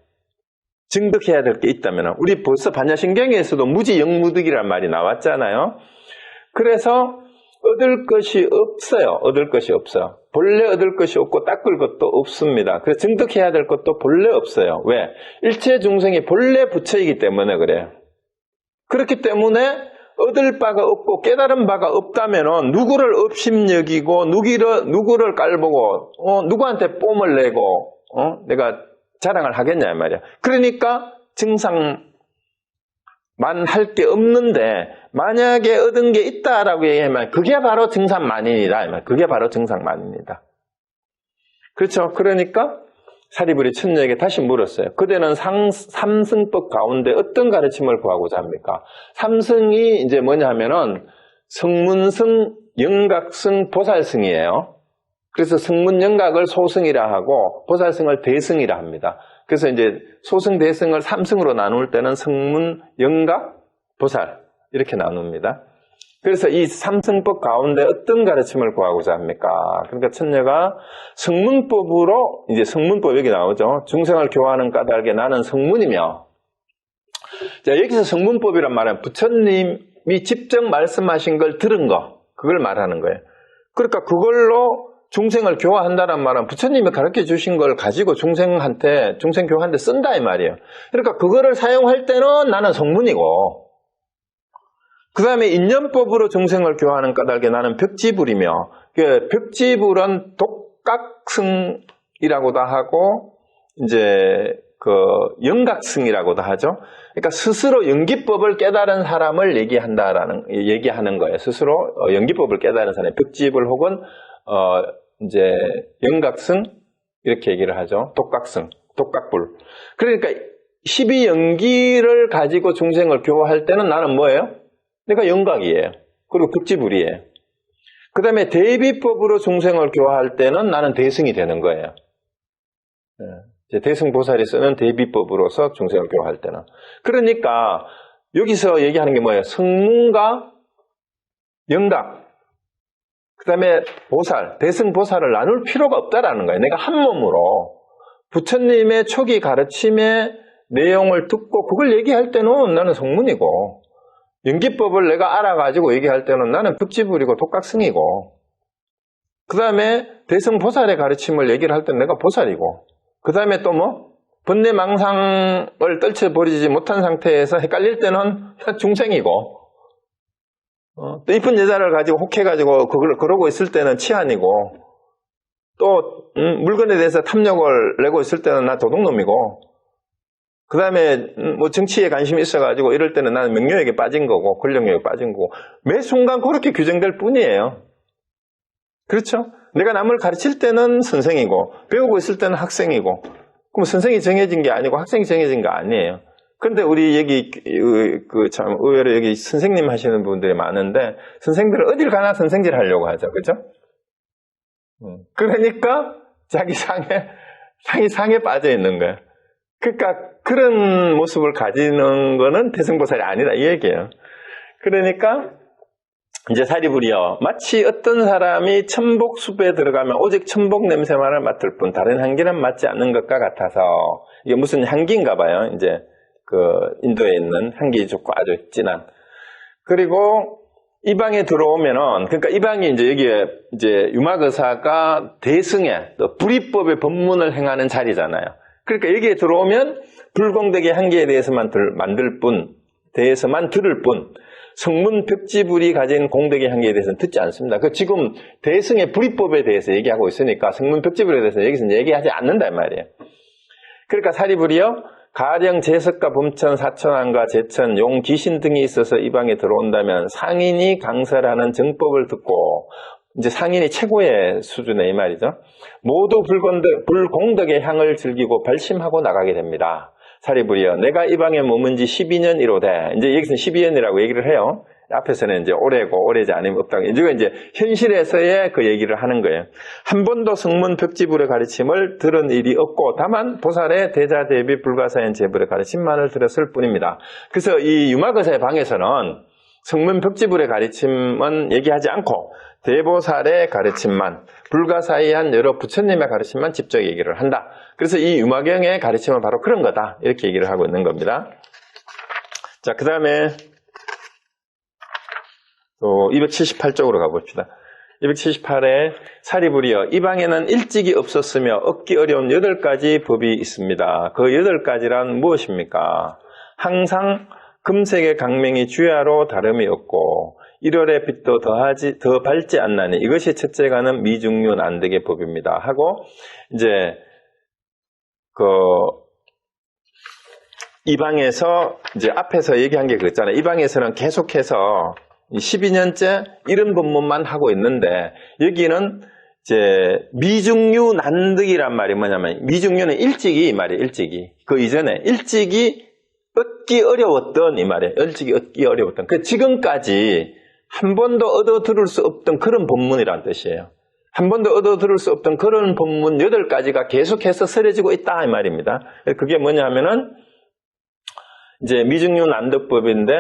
증득해야 될 게 있다면 우리 벌써 반야신경에서도 무지영무득이라는 말이 나왔잖아요. 그래서 얻을 것이 없어요. 얻을 것이 없어요. 본래 얻을 것이 없고 닦을 것도 없습니다. 그래서 증득해야 될 것도 본래 없어요. 왜? 일체 중생이 본래 부처이기 때문에 그래요. 그렇기 때문에 얻을 바가 없고 깨달은 바가 없다면 누구를 업심여기고 누구를 깔보고 누구한테 뽐을 내고 내가 자랑을 하겠냐 말이야. 그러니까 증상만 할 게 없는데 만약에 얻은 게 있다라고 얘기하면 그게 바로 정상만인이다. 그게 바로 정상만인이다. 그렇죠. 그러니까 사리불이 천녀에게 다시 물었어요. 그대는 삼승법 가운데 어떤 가르침을 구하고자 합니까? 삼승이 이제 뭐냐 하면은 성문승, 영각승, 보살승이에요. 그래서 성문 영각을 소승이라 하고 보살승을 대승이라 합니다. 그래서 이제 소승, 대승을 삼승으로 나눌 때는 성문, 영각, 보살 이렇게 나눕니다. 그래서 이 삼성법 가운데 어떤 가르침을 구하고자 합니까? 그러니까 천녀가 성문법으로, 이제 성문법 여기 나오죠. 중생을 교화하는 까닭에 나는 성문이며, 자, 여기서 성문법이란 말은 부처님이 직접 말씀하신 걸 들은 거, 그걸 말하는 거예요. 그러니까 그걸로 중생을 교화한다는 말은 부처님이 가르쳐 주신 걸 가지고 중생한테, 중생 교화하는데 쓴다 이 말이에요. 그러니까 그거를 사용할 때는 나는 성문이고, 그 다음에 인연법으로 중생을 교화하는 까닭에 나는 벽지불이며, 벽지불은 독각승이라고도 하고, 이제, 영각승이라고도 하죠. 그러니까 스스로 연기법을 깨달은 사람을 얘기하는 거예요. 스스로 연기법을 깨달은 사람, 벽지불 혹은, 이제, 영각승, 이렇게 얘기를 하죠. 독각승, 독각불. 그러니까 12연기를 가지고 중생을 교화할 때는 나는 뭐예요? 내가 영각이에요. 그리고 벽지불이에요. 그 다음에 대비법으로 중생을 교화할 때는 나는 대승이 되는 거예요. 대승보살이 쓰는 대비법으로서 중생을 교화할 때는. 그러니까 여기서 얘기하는 게 뭐예요? 성문과 영각, 그 다음에 보살, 대승보살을 나눌 필요가 없다라는 거예요. 내가 한 몸으로 부처님의 초기 가르침의 내용을 듣고 그걸 얘기할 때는 나는 성문이고, 연기법을 내가 알아가지고 얘기할 때는 나는 벽지불이고 독각승이고, 그 다음에 대승보살의 가르침을 얘기를 할 때는 내가 보살이고, 그 다음에 또 뭐? 번뇌망상을 떨쳐버리지 못한 상태에서 헷갈릴 때는 중생이고, 또 이쁜 여자를 가지고 혹해가지고 그러고 있을 때는 치안이고, 또 물건에 대해서 탐욕을 내고 있을 때는 나 도둑놈이고, 그 다음에 뭐 정치에 관심이 있어가지고 이럴 때는 나는 명료에게 빠진 거고 권력력에 빠진 거고, 매 순간 그렇게 규정될 뿐이에요. 그렇죠? 내가 남을 가르칠 때는 선생이고 배우고 있을 때는 학생이고, 그럼 선생이 정해진 게 아니고 학생이 정해진 게 아니에요. 그런데 우리 여기 참 의외로 여기 선생님 하시는 분들이 많은데, 선생들은 어딜 가나 선생질 하려고 하죠. 그렇죠? 그러니까 자기 상에 빠져 있는 거예요. 그러니까 그런 모습을 가지는 거는 대승보살이 아니다 이 얘기예요. 그러니까 이제 사리불이여, 마치 어떤 사람이 천복숲에 들어가면 오직 천복 냄새만을 맡을 뿐 다른 향기는 맡지 않는 것과 같아서, 이게 무슨 향기인가 봐요. 이제 인도에 있는 향기 좋고 아주 진한. 그리고 이 방에 들어오면은, 그러니까 이 방이 이제 여기에 이제 유막의사가 대승의 또 불이법의 법문을 행하는 자리잖아요. 그러니까 여기에 들어오면 불공덕의 향기에 대해서만 대해서만 들을 뿐, 성문 벽지불이 가진 공덕의 향기에 대해서는 듣지 않습니다. 지금 대승의 불이법에 대해서 얘기하고 있으니까 성문 벽지불에 대해서 여기서 얘기하지 않는다 이 말이에요. 그러니까 사리불이여, 가령 제석과 범천, 사천왕과 제천, 용, 귀신 등이 있어서 이 방에 들어온다면 상인이 강설하는 정법을 듣고, 이제 상인이 최고의 수준의 이 말이죠. 모두 불공덕의 향을 즐기고 발심하고 나가게 됩니다. 사리불이여, 내가 이 방에 머문 지 12년 이로되, 이제 여기서는 12년이라고 얘기를 해요. 앞에서는 이제 올해고 올해지 아니면 없다고. 이제 현실에서의 그 얘기를 하는 거예요. 한 번도 성문 벽지불의 가르침을 들은 일이 없고, 다만 보살의 대자대비 불가사연 제불의 가르침만을 들었을 뿐입니다. 그래서 이 유막의사의 방에서는 성문 벽지불의 가르침은 얘기하지 않고 대보살의 가르침만, 불가사의한 여러 부처님의 가르침만 직접 얘기를 한다. 그래서 이 유마경의 가르침은 바로 그런 거다, 이렇게 얘기를 하고 있는 겁니다. 자, 그 다음에 또 278쪽으로 가봅시다. 278에 사리불이여, 이 방에는 일찍이 없었으며 얻기 어려운 8가지 법이 있습니다. 그 8가지란 무엇입니까? 항상 금색의 강명이 주야로 다름이 없고 1월의 빛도 더 밝지 않나니 이것이 첫째가는 미중류 난득의 법입니다. 하고 이제 이 방에서 이제 앞에서 얘기한 게 그랬잖아요. 이 방에서는 계속해서 12년째 이런 법문만 하고 있는데, 여기는 이제 미중류 난득이란 말이 뭐냐면, 미중류는 일찍이 이 말이에요. 일찍이. 그 이전에 일찍이 얻기 어려웠던 이 말이에요. 일찍이 얻기 어려웠던. 지금까지 한 번도 얻어 들을 수 없던 그런 법문이란 뜻이에요. 한 번도 얻어 들을 수 없던 그런 법문 8가지가 계속해서 설해지고 있다 이 말입니다. 그게 뭐냐 하면은 이제 미중류 난득법인데,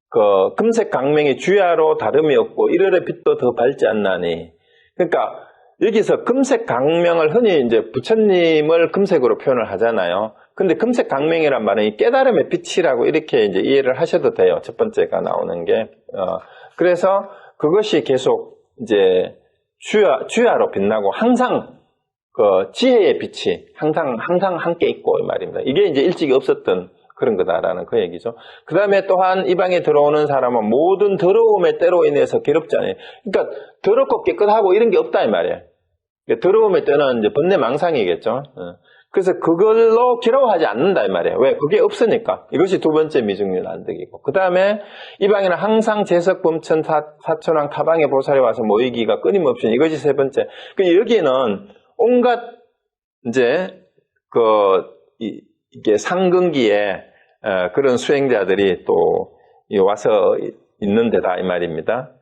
그 금색 강명이 주야로 다름이 없고 1월의 빛도 더 밝지 않나니. 그러니까 여기서 금색 강명을 흔히 이제 부처님을 금색으로 표현을 하잖아요. 근데 금색 강명이란 말은 이 깨달음의 빛이라고 이렇게 이제 이해를 하셔도 돼요. 첫 번째가 나오는 게. 그래서 그것이 계속 이제 주야로 빛나고 항상 그 지혜의 빛이 항상 함께 있고 이 말입니다. 이게 이제 일찍이 없었던 그런 거다라는 그 얘기죠. 그 다음에 또한 이 방에 들어오는 사람은 모든 더러움의 때로 인해서 괴롭지 않아요. 그러니까 더럽고 깨끗하고 이런 게 없다 이 말이에요. 더러움의 때는 이제 번뇌망상이겠죠. 그래서 그걸로 괴로워하지 않는다 이 말이에요. 왜? 그게 없으니까. 이것이 두 번째 미중류 난득이고. 그 다음에 이 방에는 항상 재석 범천 사천왕 타방의 보살이 와서 모이기가 끊임없이 이것이 세 번째. 여기는 온갖 이제 이게 상근기에 그런 수행자들이 또 와서 있는 데다 이 말입니다.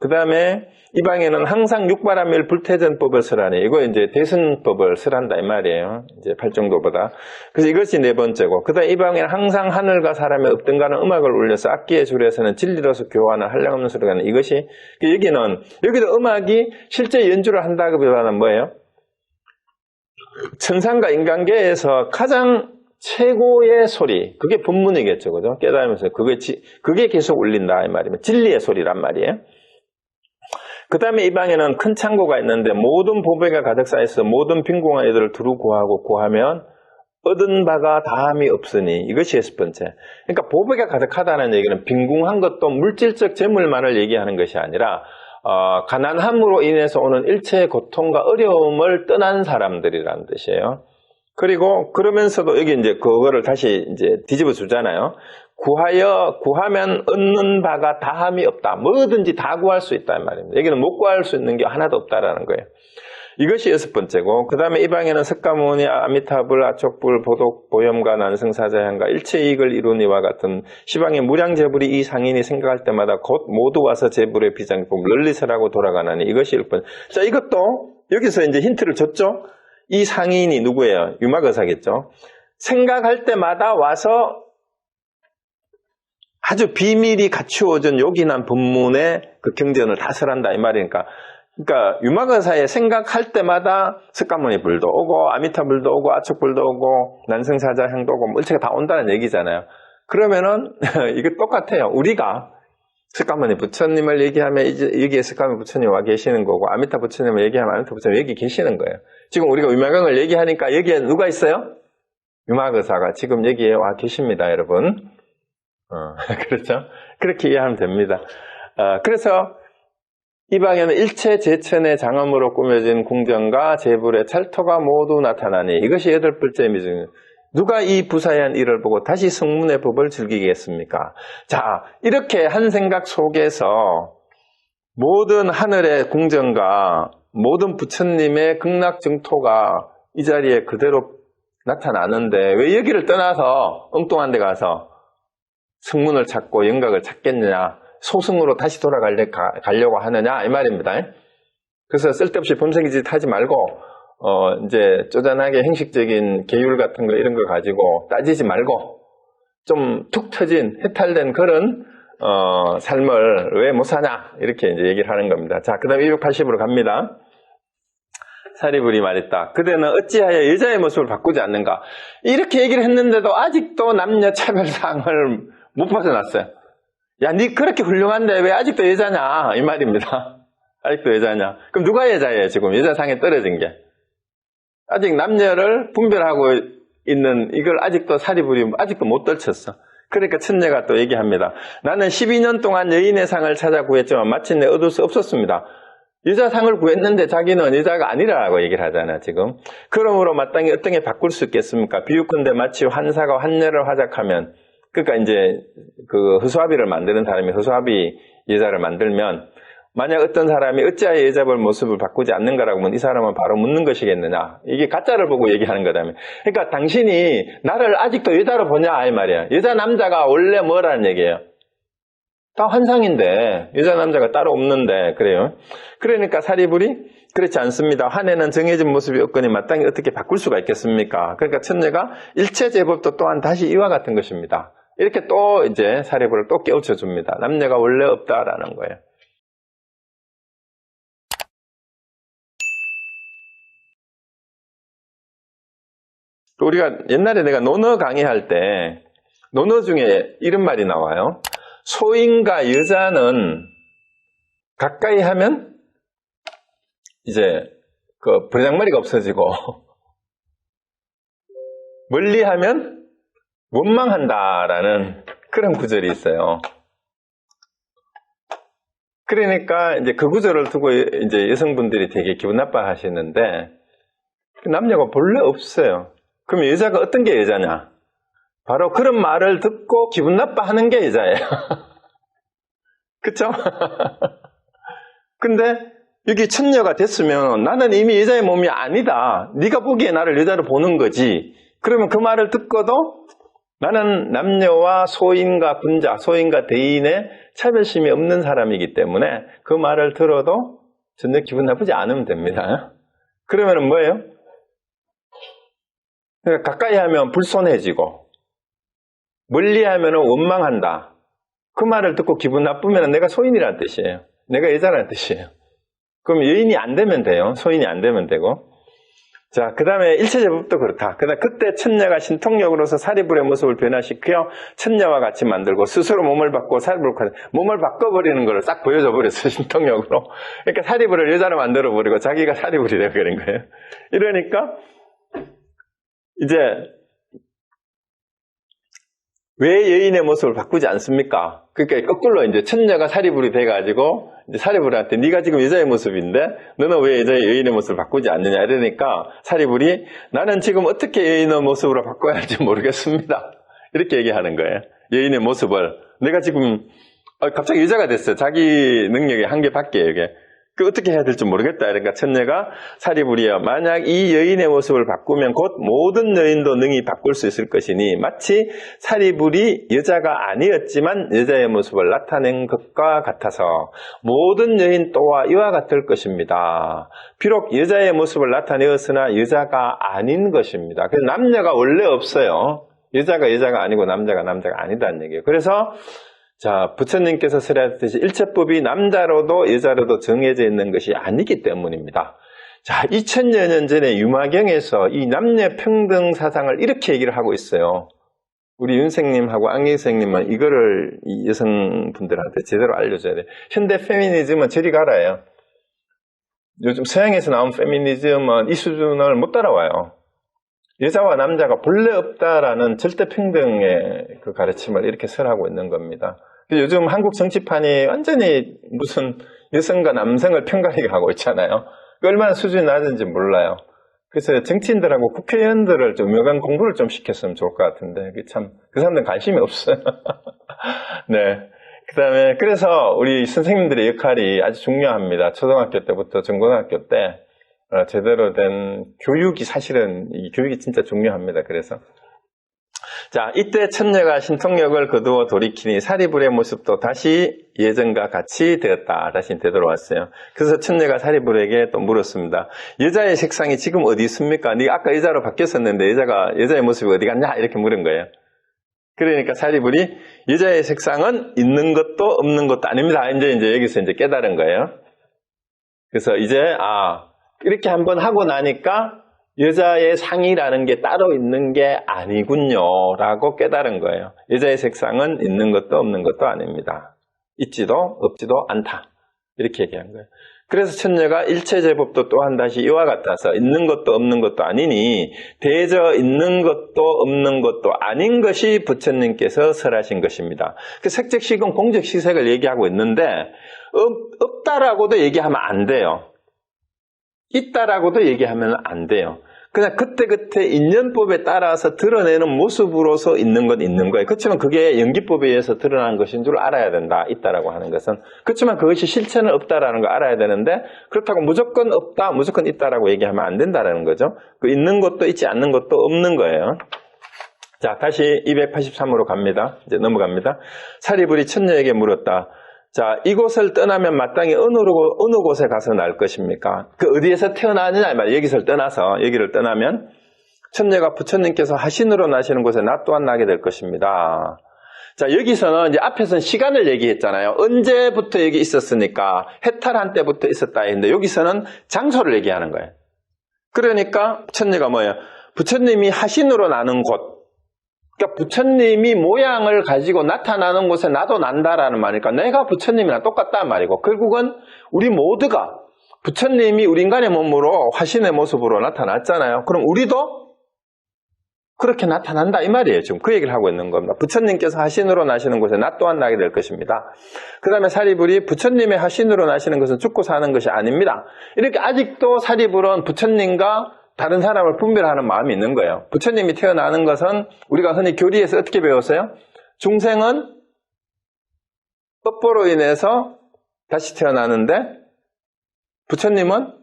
그 다음에 이 방에는 항상 육바람일 불태전법을 설하니 이거 이제 대승법을 설한다 이 말이에요. 이제 팔정도보다. 그래서 이것이 네 번째고. 그 다음에 이 방에는 항상 하늘과 사람의 엎든가는 음악을 울려서 악기의 줄에서는 진리로서 교환을 한량없는 소리가 나는 이것이 여기도 음악이 실제 연주를 한다기보다는 뭐예요? 천상과 인간계에서 가장 최고의 소리, 그게 법문이겠죠, 그죠? 깨달으면서 그게 계속 울린다 이 말이면 진리의 소리란 말이에요. 그 다음에 이 방에는 큰 창고가 있는데 모든 보배가 가득 쌓여서 모든 빈궁한 이들을 두루 구하면 얻은 바가 다함이 없으니 이것이 여섯 번째. 그러니까 보배가 가득하다는 얘기는 빈궁한 것도 물질적 재물만을 얘기하는 것이 아니라 가난함으로 인해서 오는 일체의 고통과 어려움을 떠난 사람들이라는 뜻이에요. 그리고 그러면서도 여기 이제 그거를 다시 이제 뒤집어 주잖아요. 구하면 얻는 바가 다함이 없다. 뭐든지 다 구할 수 있다 이 말입니다. 여기는 못 구할 수 있는 게 하나도 없다라는 거예요. 이것이 여섯 번째고, 그 다음에 이 방에는 석가모니, 아미타불, 아촉불, 보독, 보염과 난승사자향과 일체 이익을 이룬 이와 같은 시방의 무량재불이 이 상인이 생각할 때마다 곧 모두 와서 재불의 비장법 널리서라고 돌아가나니 이것이 일 번. 자, 이것도 여기서 이제 힌트를 줬죠. 이 상인이 누구예요? 유마거사겠죠. 생각할 때마다 와서 아주 비밀이 갖추어진 요긴한 법문의 그 경전을 다 설한다 이 말이니까. 그러니까 유마거사에 생각할 때마다 석가모니 불도 오고 아미타 불도 오고 아촉불도 오고 난승사자 향도 오고 일체가 다 온다는 얘기잖아요. 그러면은 이게 똑같아요. 우리가 석가모니 부처님을 얘기하면 이제 여기에 석가모니 부처님 와 계시는 거고 아미타 부처님을 얘기하면 아미타 부처님 여기 계시는 거예요. 지금 우리가 유마경을 얘기하니까 여기에 누가 있어요? 유마거사가 지금 여기에 와 계십니다, 여러분. 그렇죠? 그렇게 이해하면 됩니다. 그래서 이 방에는 일체 제천의 장엄으로 꾸며진 궁전과 재불의 찰토가 모두 나타나니 이것이 여덟 번째 미중. 누가 이 부사한 일을 보고 다시 성문의 법을 즐기겠습니까? 자, 이렇게 한 생각 속에서 모든 하늘의 궁전과 모든 부처님의 극락증토가 이 자리에 그대로 나타나는데 왜 여기를 떠나서 엉뚱한 데 가서 성문을 찾고 영각을 찾겠느냐, 소승으로 다시 돌아가려고 하느냐 이 말입니다. 그래서 쓸데없이 범생이짓 하지 말고 이제 쪼잔하게 형식적인 계율 같은 거 이런 거 가지고 따지지 말고 좀 툭 터진 해탈된 그런 삶을 왜 못 사냐 이렇게 이제 얘기를 하는 겁니다. 자, 그 다음에 280으로 갑니다. 사리불이 말했다. 그대는 어찌하여 여자의 모습을 바꾸지 않는가? 이렇게 얘기를 했는데도 아직도 남녀 차별상을 못 벗어났어요. 야, 니 그렇게 훌륭한데 왜 아직도 여자냐? 이 말입니다. 아직도 여자냐? 그럼 누가 여자예요, 지금? 여자상에 떨어진 게. 아직 남녀를 분별하고 있는 이걸 아직도 사리불이 아직도 못 떨쳤어. 그러니까 천녀가 또 얘기합니다. 나는 12년 동안 여인의 상을 찾아 구했지만 마침내 얻을 수 없었습니다. 여자상을 구했는데 자기는 여자가 아니라고 얘기를 하잖아요, 지금. 그러므로 마땅히 어떤 게 바꿀 수 있겠습니까? 비유컨대 마치 환사가 환녀를 화작하면, 그러니까 이제 그 허수아비를 만드는 사람이 허수아비 여자를 만들면 만약 어떤 사람이 어찌하여 여자볼 모습을 바꾸지 않는가라고 하면 이 사람은 바로 묻는 것이겠느냐. 이게 가짜를 보고 얘기하는 거다며. 그러니까 당신이 나를 아직도 여자로 보냐 이 말이야. 여자 남자가 원래 뭐라는 얘기예요. 다 환상인데 여자 남자가 따로 없는데 그래요. 그러니까 사리불이 그렇지 않습니다. 한에는 정해진 모습이 없거니 마땅히 어떻게 바꿀 수가 있겠습니까? 그러니까 천녀가 일체 제법도 또한 다시 이와 같은 것입니다. 이렇게 또 이제 사리부를 또 깨우쳐 줍니다. 남녀가 원래 없다라는 거예요. 또 우리가 옛날에 내가 논어 강의할 때 논어 중에 이런 말이 나와요. 소인과 여자는 가까이 하면 이제 그 버장머리가 없어지고 멀리 하면 원망한다라는 그런 구절이 있어요. 그러니까 이제 그 구절을 두고 이제 여성분들이 되게 기분 나빠 하시는데 남녀가 본래 없어요. 그럼 여자가 어떤 게 여자냐? 바로 그런 말을 듣고 기분 나빠하는 게 여자예요. 그쵸? 근데 여기 천녀가 됐으면 나는 이미 여자의 몸이 아니다. 네가 보기에 나를 여자로 보는 거지. 그러면 그 말을 듣고도 나는 남녀와 소인과 군자, 소인과 대인의 차별심이 없는 사람이기 때문에 그 말을 들어도 전혀 기분 나쁘지 않으면 됩니다. 그러면은 뭐예요? 그러니까 가까이 하면 불손해지고 멀리 하면 원망한다. 그 말을 듣고 기분 나쁘면 내가 소인이라는 뜻이에요. 내가 여자라는 뜻이에요. 그럼 여인이 안 되면 돼요. 소인이 안 되면 되고. 자, 그 다음에 일체제법도 그렇다. 그때 천녀가 신통력으로서 사리불의 모습을 변화시켜 천녀와 같이 만들고 스스로 몸을 바꾸고 사리불을 몸을 바꿔버리는 걸 싹 보여줘 버렸어, 신통력으로. 그러니까 사리불을 여자로 만들어버리고 자기가 사리불이 되어버린 거예요. 이러니까 이제 왜 여인의 모습을 바꾸지 않습니까? 그러니까 거꾸로 이제 천녀가 사리불이 돼가지고 이제 사리불한테 네가 지금 여자의 모습인데 너는 왜 여인의 모습을 바꾸지 않느냐 이러니까 사리불이 나는 지금 어떻게 여인의 모습으로 바꿔야 할지 모르겠습니다. 이렇게 얘기하는 거예요. 여인의 모습을 내가 지금 갑자기 여자가 됐어요. 자기 능력의 한계밖에 이게. 그 어떻게 해야 될지 모르겠다. 그러니까 천녀가 사리불이여 만약 이 여인의 모습을 바꾸면 곧 모든 여인도 능히 바꿀 수 있을 것이니 마치 사리불이 여자가 아니었지만 여자의 모습을 나타낸 것과 같아서 모든 여인 또한 이와 같을 것입니다. 비록 여자의 모습을 나타내었으나 여자가 아닌 것입니다. 그래서 남녀가 원래 없어요. 여자가 아니고 남자가 아니다는 얘기예요. 그래서 자, 부처님께서 설하셨듯이 일체법이 남자로도 여자로도 정해져 있는 것이 아니기 때문입니다. 자, 2000여 년 전에 유마경에서 이 남녀 평등 사상을 이렇게 얘기를 하고 있어요. 우리 윤생님하고 안경생님은 이거를 이 여성분들한테 제대로 알려줘야 돼요. 현대 페미니즘은 저리 가라예요. 요즘 서양에서 나온 페미니즘은 이 수준을 못 따라와요. 여자와 남자가 본래 없다라는 절대 평등의 그 가르침을 이렇게 설하고 있는 겁니다. 요즘 한국 정치판이 완전히 무슨 여성과 남성을 편가르게 하고 있잖아요. 얼마나 수준이 낮은지 몰라요. 그래서 정치인들하고 국회의원들을 좀 유명한 공부를 좀 시켰으면 좋을 것 같은데 참 그 사람들은 관심이 없어요. 네. 그다음에 그래서 우리 선생님들의 역할이 아주 중요합니다. 초등학교 때부터 중고등학교 때 제대로 된 교육이 사실은 이 교육이 진짜 중요합니다. 그래서 자, 이때 천녀가 신통력을 거두어 돌이키니 사리불의 모습도 다시 예전과 같이 되었다. 다시 되돌아왔어요. 그래서 천녀가 사리불에게 또 물었습니다. 여자의 색상이 지금 어디 있습니까? 네가 아까 여자로 바뀌었었는데 여자의 모습이 어디 갔냐? 이렇게 물은 거예요. 그러니까 사리불이 여자의 색상은 있는 것도 없는 것도 아닙니다. 이제 여기서 이제 깨달은 거예요. 그래서 이제 이렇게 한번 하고 나니까 여자의 상이라는 게 따로 있는 게 아니군요 라고 깨달은 거예요. 여자의 색상은 있는 것도 없는 것도 아닙니다. 있지도 없지도 않다. 이렇게 얘기한 거예요. 그래서 천녀가 일체제법도 또한 다시 이와 같아서 있는 것도 없는 것도 아니니 대저 있는 것도 없는 것도 아닌 것이 부처님께서 설하신 것입니다. 그 색적시공 공적시색을 얘기하고 있는데 없다라고도 얘기하면 안 돼요. 있다라고도 얘기하면 안 돼요. 그냥 그때그때 인연법에 따라서 드러내는 모습으로서 있는 건 있는 거예요. 그렇지만 그게 연기법에 의해서 드러나는 것인 줄 알아야 된다. 있다라고 하는 것은. 그렇지만 그것이 실체는 없다라는 걸 알아야 되는데 그렇다고 무조건 없다, 무조건 있다라고 얘기하면 안 된다라는 거죠. 그 있는 것도 있지 않는 것도 없는 거예요. 자, 다시 283으로 갑니다. 이제 넘어갑니다. 사리불이 천녀에게 물었다. 자, 이곳을 떠나면 마땅히 어느 곳에 가서 날 것입니까? 그 어디에서 태어나느냐 말이에요. 여기를 떠나면 천녀가 부처님께서 하신으로 나시는 곳에 나 또한 나게 될 것입니다. 자, 여기서는 이제 앞에서는 시간을 얘기했잖아요. 언제부터 여기 있었으니까 해탈한 때부터 있었다 했는데 여기서는 장소를 얘기하는 거예요. 그러니까 천녀가 뭐예요? 부처님이 하신으로 나는 곳. 그러니까 부처님이 모양을 가지고 나타나는 곳에 나도 난다라는 말이니까 내가 부처님이랑 똑같다는 말이고 결국은 우리 모두가 부처님이 우리 인간의 몸으로 화신의 모습으로 나타났잖아요. 그럼 우리도 그렇게 나타난다 이 말이에요. 지금 그 얘기를 하고 있는 겁니다. 부처님께서 하신으로 나시는 곳에 나 또한 나게 될 것입니다. 그 다음에 사리불이 부처님의 하신으로 나시는 것은 죽고 사는 것이 아닙니다. 이렇게 아직도 사리불은 부처님과 다른 사람을 분별하는 마음이 있는 거예요. 부처님이 태어나는 것은 우리가 흔히 교리에서 어떻게 배웠어요? 중생은 첩보로 인해서 다시 태어나는데 부처님은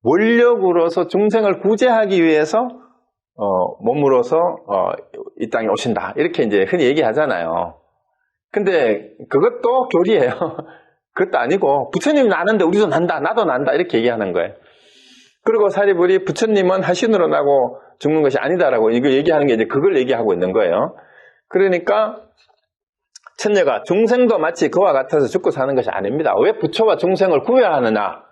원력으로서 중생을 구제하기 위해서 몸으로서 이 땅에 오신다. 이렇게 이제 흔히 얘기하잖아요. 근데 그것도 교리예요. 그것도 아니고 부처님이 나는데 우리도 난다. 나도 난다. 이렇게 얘기하는 거예요. 그리고 사리불이 부처님은 하신으로 나고 죽는 것이 아니다라고 이거 얘기하는 게 이제 그걸 얘기하고 있는 거예요. 그러니까 천녀가 중생도 마치 그와 같아서 죽고 사는 것이 아닙니다. 왜 부처와 중생을 구별하느냐?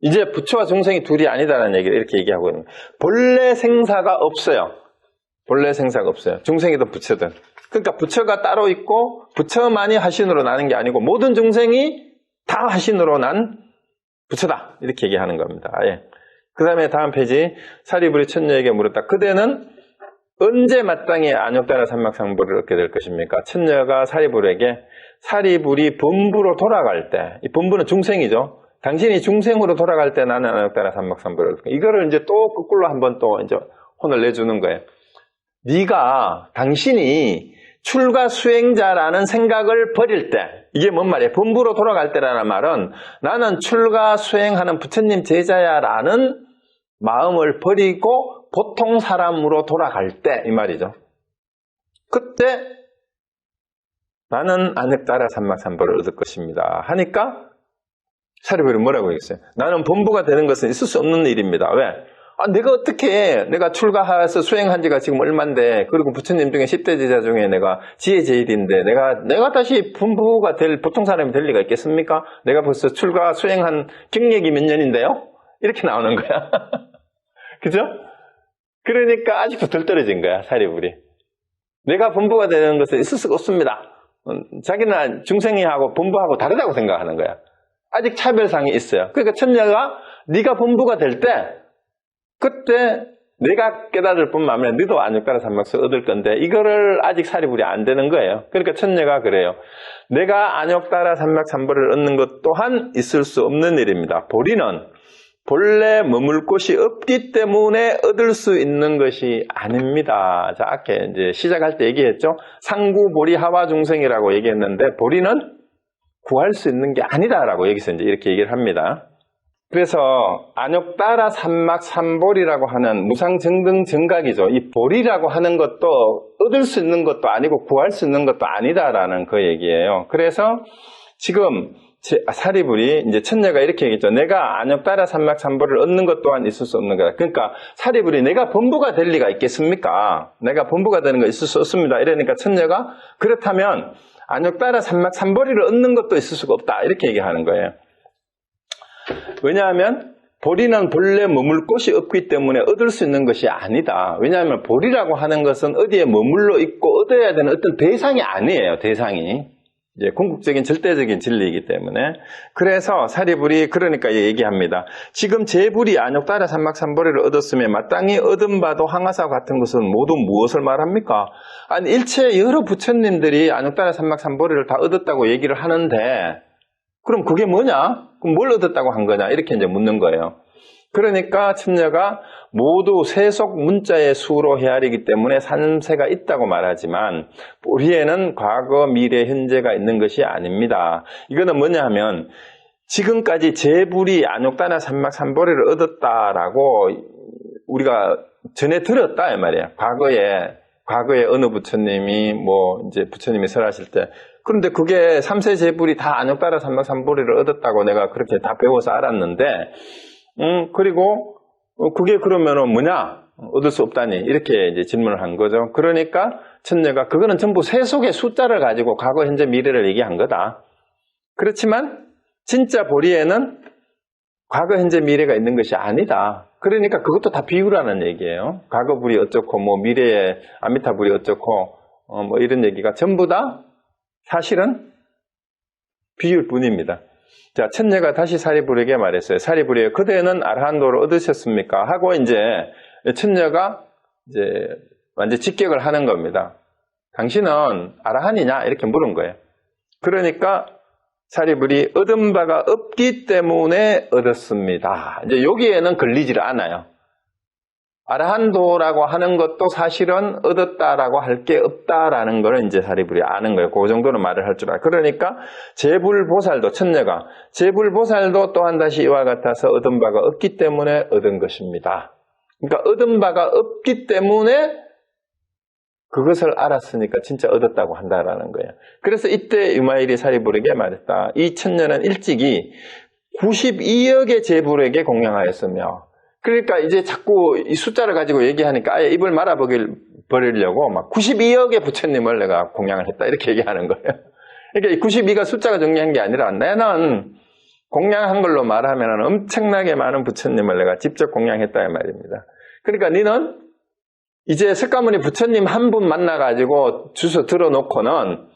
이제 부처와 중생이 둘이 아니다라는 얘기를 이렇게 얘기하고 있는 거예요. 본래 생사가 없어요. 본래 생사가 없어요. 중생이든 부처든. 그러니까 부처가 따로 있고 부처만이 하신으로 나는 게 아니고 모든 중생이 다 하신으로 난 부처다. 이렇게 얘기하는 겁니다. 예. 그 다음에 다음 페이지 사리불이 천녀에게 물었다. 그대는 언제 마땅히 안욕다라 삼막상보를 얻게 될 것입니까? 천녀가 사리불에게 사리불이 범부로 돌아갈 때, 이 범부는 중생이죠. 당신이 중생으로 돌아갈 때 나는 안욕다라 삼막상보를 얻게. 이거를 이제 또 거꾸로 한번 또 이제 혼을 내주는 거예요. 당신이 출가 수행자라는 생각을 버릴 때, 이게 뭔 말이에요? 범부로 돌아갈 때라는 말은 나는 출가 수행하는 부처님 제자야라는 마음을 버리고 보통 사람으로 돌아갈 때 이 말이죠. 그때 나는 안욕다라 삼막삼보를 얻을 것입니다. 하니까 사리불이 뭐라고 얘기했어요? 나는 범부가 되는 것은 있을 수 없는 일입니다. 왜? 내가 어떻게 해? 내가 출가해서 수행한 지가 지금 얼만데, 그리고 부처님 중에 10대 제자 중에 내가 지혜 제일인데, 내가 다시 범부가 보통 사람이 될 리가 있겠습니까? 내가 벌써 출가 수행한 경력이 몇 년인데요? 이렇게 나오는 거야. 그죠? 그러니까 아직도 덜 떨어진 거야, 사리불이. 내가 범부가 되는 것은 있을 수가 없습니다. 자기는 중생이하고 범부하고 다르다고 생각하는 거야. 아직 차별상이 있어요. 그러니까 천녀가 네가 범부가 될 때, 그때 내가 깨달을 뿐만 아니라 너도 안욕다라 삼막상을 얻을 건데 이거를 아직 사리불이 안 되는 거예요. 그러니까 천녀가 그래요. 내가 안욕다라 삼막삼보를 얻는 것 또한 있을 수 없는 일입니다. 보리는 본래 머물 곳이 없기 때문에 얻을 수 있는 것이 아닙니다. 자, 아까 이제 시작할 때 얘기했죠. 상구 보리 하와 중생이라고 얘기했는데 보리는 구할 수 있는 게 아니다라고 여기서 이제 이렇게 얘기를 합니다. 그래서 안욕다라 삼막삼보리라고 하는 무상정등 정각이죠. 이 보리라고 하는 것도 얻을 수 있는 것도 아니고 구할 수 있는 것도 아니다라는 그 얘기예요. 그래서 지금 사리불이 이제 천녀가 이렇게 얘기했죠. 내가 안욕다라 삼막삼보를 얻는 것 또한 있을 수 없는 거다. 그러니까 사리불이 내가 범부가 될 리가 있겠습니까? 내가 범부가 되는 거 있을 수 없습니다. 이러니까 천녀가 그렇다면 안욕다라 삼막삼보리를 얻는 것도 있을 수가 없다. 이렇게 얘기하는 거예요. 왜냐하면 보리는 본래 머물 곳이 없기 때문에 얻을 수 있는 것이 아니다. 왜냐하면 보리라고 하는 것은 어디에 머물러 있고 얻어야 되는 어떤 대상이 아니에요. 대상이. 이제 궁극적인 절대적인 진리이기 때문에. 그래서 사리불이 그러니까 얘기합니다. 지금 제 불이 안욕다라 삼막삼보리를 얻었으면 마땅히 얻은 바도 항아사와 같은 것은 모두 무엇을 말합니까? 아니 일체 여러 부처님들이 안욕다라 삼막삼보리를 다 얻었다고 얘기를 하는데 그럼 그게 뭐냐? 그럼 뭘 얻었다고 한 거냐? 이렇게 이제 묻는 거예요. 그러니까 천녀가 모두 세속 문자의 수로 헤아리기 때문에 산세가 있다고 말하지만 보리에는 과거, 미래, 현재가 있는 것이 아닙니다. 이거는 뭐냐 하면 지금까지 제불이 안욕다라 삼막삼보리를 얻었다라고 우리가 전에 들었다 이 말이에요. 과거에 어느 부처님이 이제 부처님이 설하실 때 그런데 그게 삼세 제불이 다 안욕다라 삼막삼보리를 얻었다고 내가 그렇게 다 배워서 알았는데 그리고 그게 그러면은 뭐냐? 얻을 수 없다니 이렇게 이제 질문을 한 거죠. 그러니까 천녀가 그거는 전부 세속의 숫자를 가지고 과거, 현재, 미래를 얘기한 거다. 그렇지만 진짜 보리에는 과거, 현재, 미래가 있는 것이 아니다. 그러니까 그것도 다 비유라는 얘기예요. 과거 불이 어쩌고 뭐 미래의 아미타 불이 어쩌고 뭐 이런 얘기가 전부 다 사실은 비유일 뿐입니다. 자, 천녀가 다시 사리불에게 말했어요. 사리불이여, 그대는 아라한도를 얻으셨습니까? 하고 이제 천녀가 이제 완전 직격을 하는 겁니다. 당신은 아라한이냐? 이렇게 물은 거예요. 그러니까 사리불이 얻은 바가 없기 때문에 얻었습니다. 이제 여기에는 걸리질 않아요. 아라한도라고 하는 것도 사실은 얻었다라고 할 게 없다라는 걸 이제 사리불이 아는 거예요. 그 정도는 말을 할 줄 알아요. 그러니까 제불보살도, 천녀가 제불보살도 또한 다시 이와 같아서 얻은 바가 없기 때문에 얻은 것입니다. 그러니까 얻은 바가 없기 때문에 그것을 알았으니까 진짜 얻었다고 한다라는 거예요. 그래서 이때 유마일이 사리불에게 말했다. 이 천녀는 일찍이 92억의 제불에게 공양하였으며, 그러니까 이제 자꾸 이 숫자를 가지고 얘기하니까 아예 입을 말아버리려고 막 92억의 부처님을 내가 공양을 했다 이렇게 얘기하는 거예요. 그러니까 92가 숫자가 정리한 게 아니라 나는 공양한 걸로 말하면 엄청나게 많은 부처님을 내가 직접 공양했다 이 말입니다. 그러니까 너는 이제 석가모니 부처님 한 분 만나가지고 주소 들어놓고는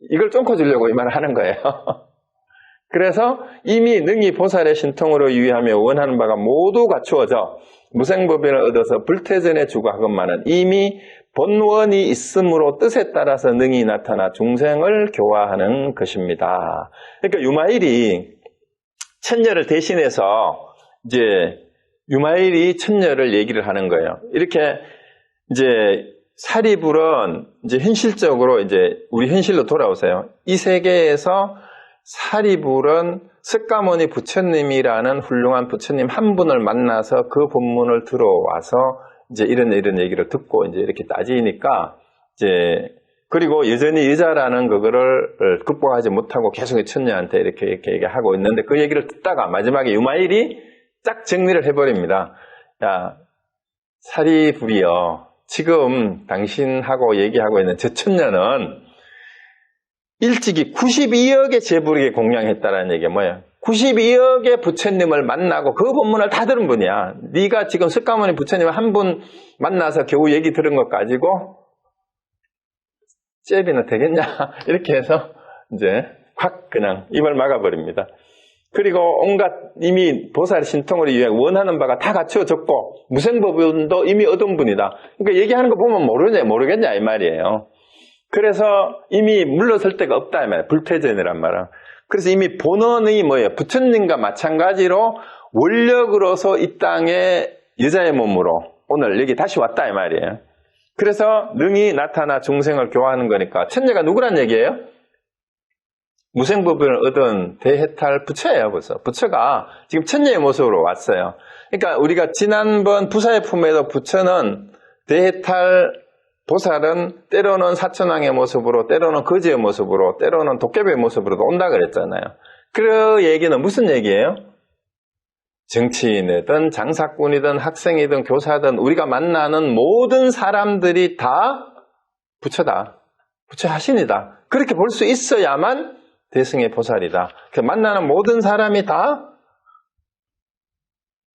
이걸 쫑코 주려고 이 말을 하는 거예요. 그래서 이미 능히 보살의 신통으로 유의하며 원하는 바가 모두 갖추어져 무생법인을 얻어서 불태전에 주고하건만은 이미 본원이 있으므로 뜻에 따라서 능히 나타나 중생을 교화하는 것입니다. 그러니까 유마일이 천녀를 대신해서 이제 유마일이 천녀를 얘기를 하는 거예요. 이렇게 이제 사리불은 이제 현실적으로 이제 우리 현실로 돌아오세요. 이 세계에서 사리불은 석가모니 부처님이라는 훌륭한 부처님 한 분을 만나서 그 본문을 들어와서 이제 이런 얘기를 듣고 이제 이렇게 따지니까 이제 그리고 여전히 여자라는 그거를 극복하지 못하고 계속 천녀한테 이렇게 얘기하고 있는데 그 얘기를 듣다가 마지막에 유마일이 딱 정리를 해버립니다. 야, 사리불이여, 지금 당신하고 얘기하고 있는 저 천녀는 일찍이 92억의 제불에게 공양했다라는 얘기가 뭐예요? 92억의 부처님을 만나고 그 본문을 다 들은 분이야. 네가 지금 석가모니 부처님을 한 분 만나서 겨우 얘기 들은 것 가지고 잽이나 되겠냐? 이렇게 해서 이제 확 그냥 입을 막아버립니다. 그리고 온갖 이미 보살 신통을 위해 원하는 바가 다 갖추어졌고 무생법운도 이미 얻은 분이다. 그러니까 얘기하는 거 보면 모르겠냐 이 말이에요. 그래서 이미 물러설 데가 없다 이 말이에요. 불태전이란 말은. 그래서 이미 본원이 뭐예요? 부처님과 마찬가지로 원력으로서 이 땅에 여자의 몸으로 오늘 여기 다시 왔다 이 말이에요. 그래서 능히 나타나 중생을 교화하는 거니까 천녀가 누구란 얘기예요? 무생법을 얻은 대해탈 부처예요. 벌써 부처가 지금 천녀의 모습으로 왔어요. 그러니까 우리가 지난번 부사의 품에도 부처는 대해탈 보살은 때로는 사천왕의 모습으로, 때로는 거지의 모습으로, 때로는 도깨비의 모습으로도 온다 그랬잖아요. 그 얘기는 무슨 얘기예요? 정치인이든 장사꾼이든 학생이든 교사든 우리가 만나는 모든 사람들이 다 부처다. 부처 하신이다. 그렇게 볼 수 있어야만 대승의 보살이다. 만나는 모든 사람이 다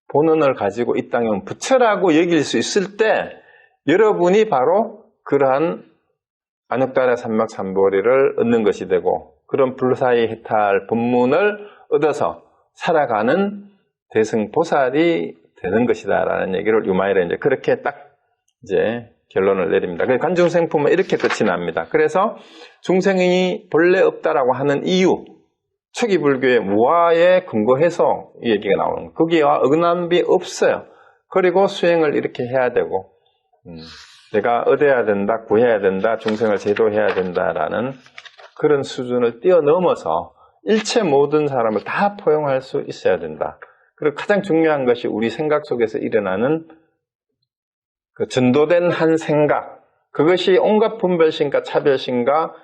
본원을 가지고 이 땅에 온 부처라고 여길 수 있을 때 여러분이 바로 그러한 안욕달의 삼막삼보리를 얻는 것이 되고 그런 불사의 해탈 본문을 얻어서 살아가는 대승보살이 되는 것이다라는 얘기를 유마일은 이제 그렇게 딱 이제 결론을 내립니다. 관중생품은 이렇게 끝이 납니다. 그래서 중생이 본래 없다라고 하는 이유, 초기 불교의 무아에 근거해서 이 얘기가 나오는 거예요. 거기와 어긋남이 없어요. 그리고 수행을 이렇게 해야 되고 내가 얻어야 된다, 구해야 된다, 중생을 제도해야 된다라는 그런 수준을 뛰어넘어서 일체 모든 사람을 다 포용할 수 있어야 된다. 그리고 가장 중요한 것이 우리 생각 속에서 일어나는 그 전도된 한 생각, 그것이 온갖 분별심과 차별심과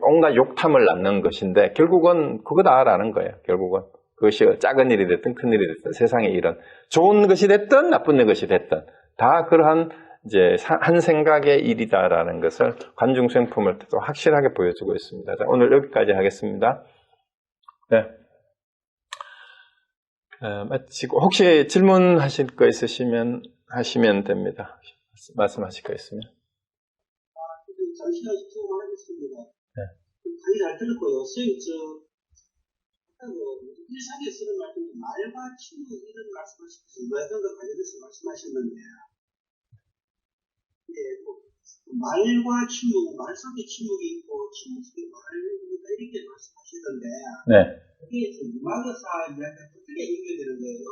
온갖 욕탐을 낳는 것인데 결국은 그거다라는 거예요. 결국은 그것이 작은 일이 됐든 큰 일이 됐든 세상의 일은 좋은 것이 됐든 나쁜 것이 됐든 다 그러한 이제 한 생각의 일이다라는 것을 관중수행품을 또 확실하게 보여주고 있습니다. 자, 오늘 여기까지 하겠습니다. 네. 마치고 혹시 질문하실 거 있으시면 하시면 됩니다. 말씀하실 거 있으면. 잠시만 질문하겠습니다. 네. 강의 잘 들었고요. 선생님, 일상에 쓰는 말씀, 말과 침묵 이런 말씀하시면서 어떤 것 관련해서 말씀하셨는데, 예, 말과 침묵, 말 속에 침묵이 있고 침묵 속에 말이다 이렇게 말씀하시던데, 네. 이게 음악의사 이야기가 어떻게 연결되는 거예요?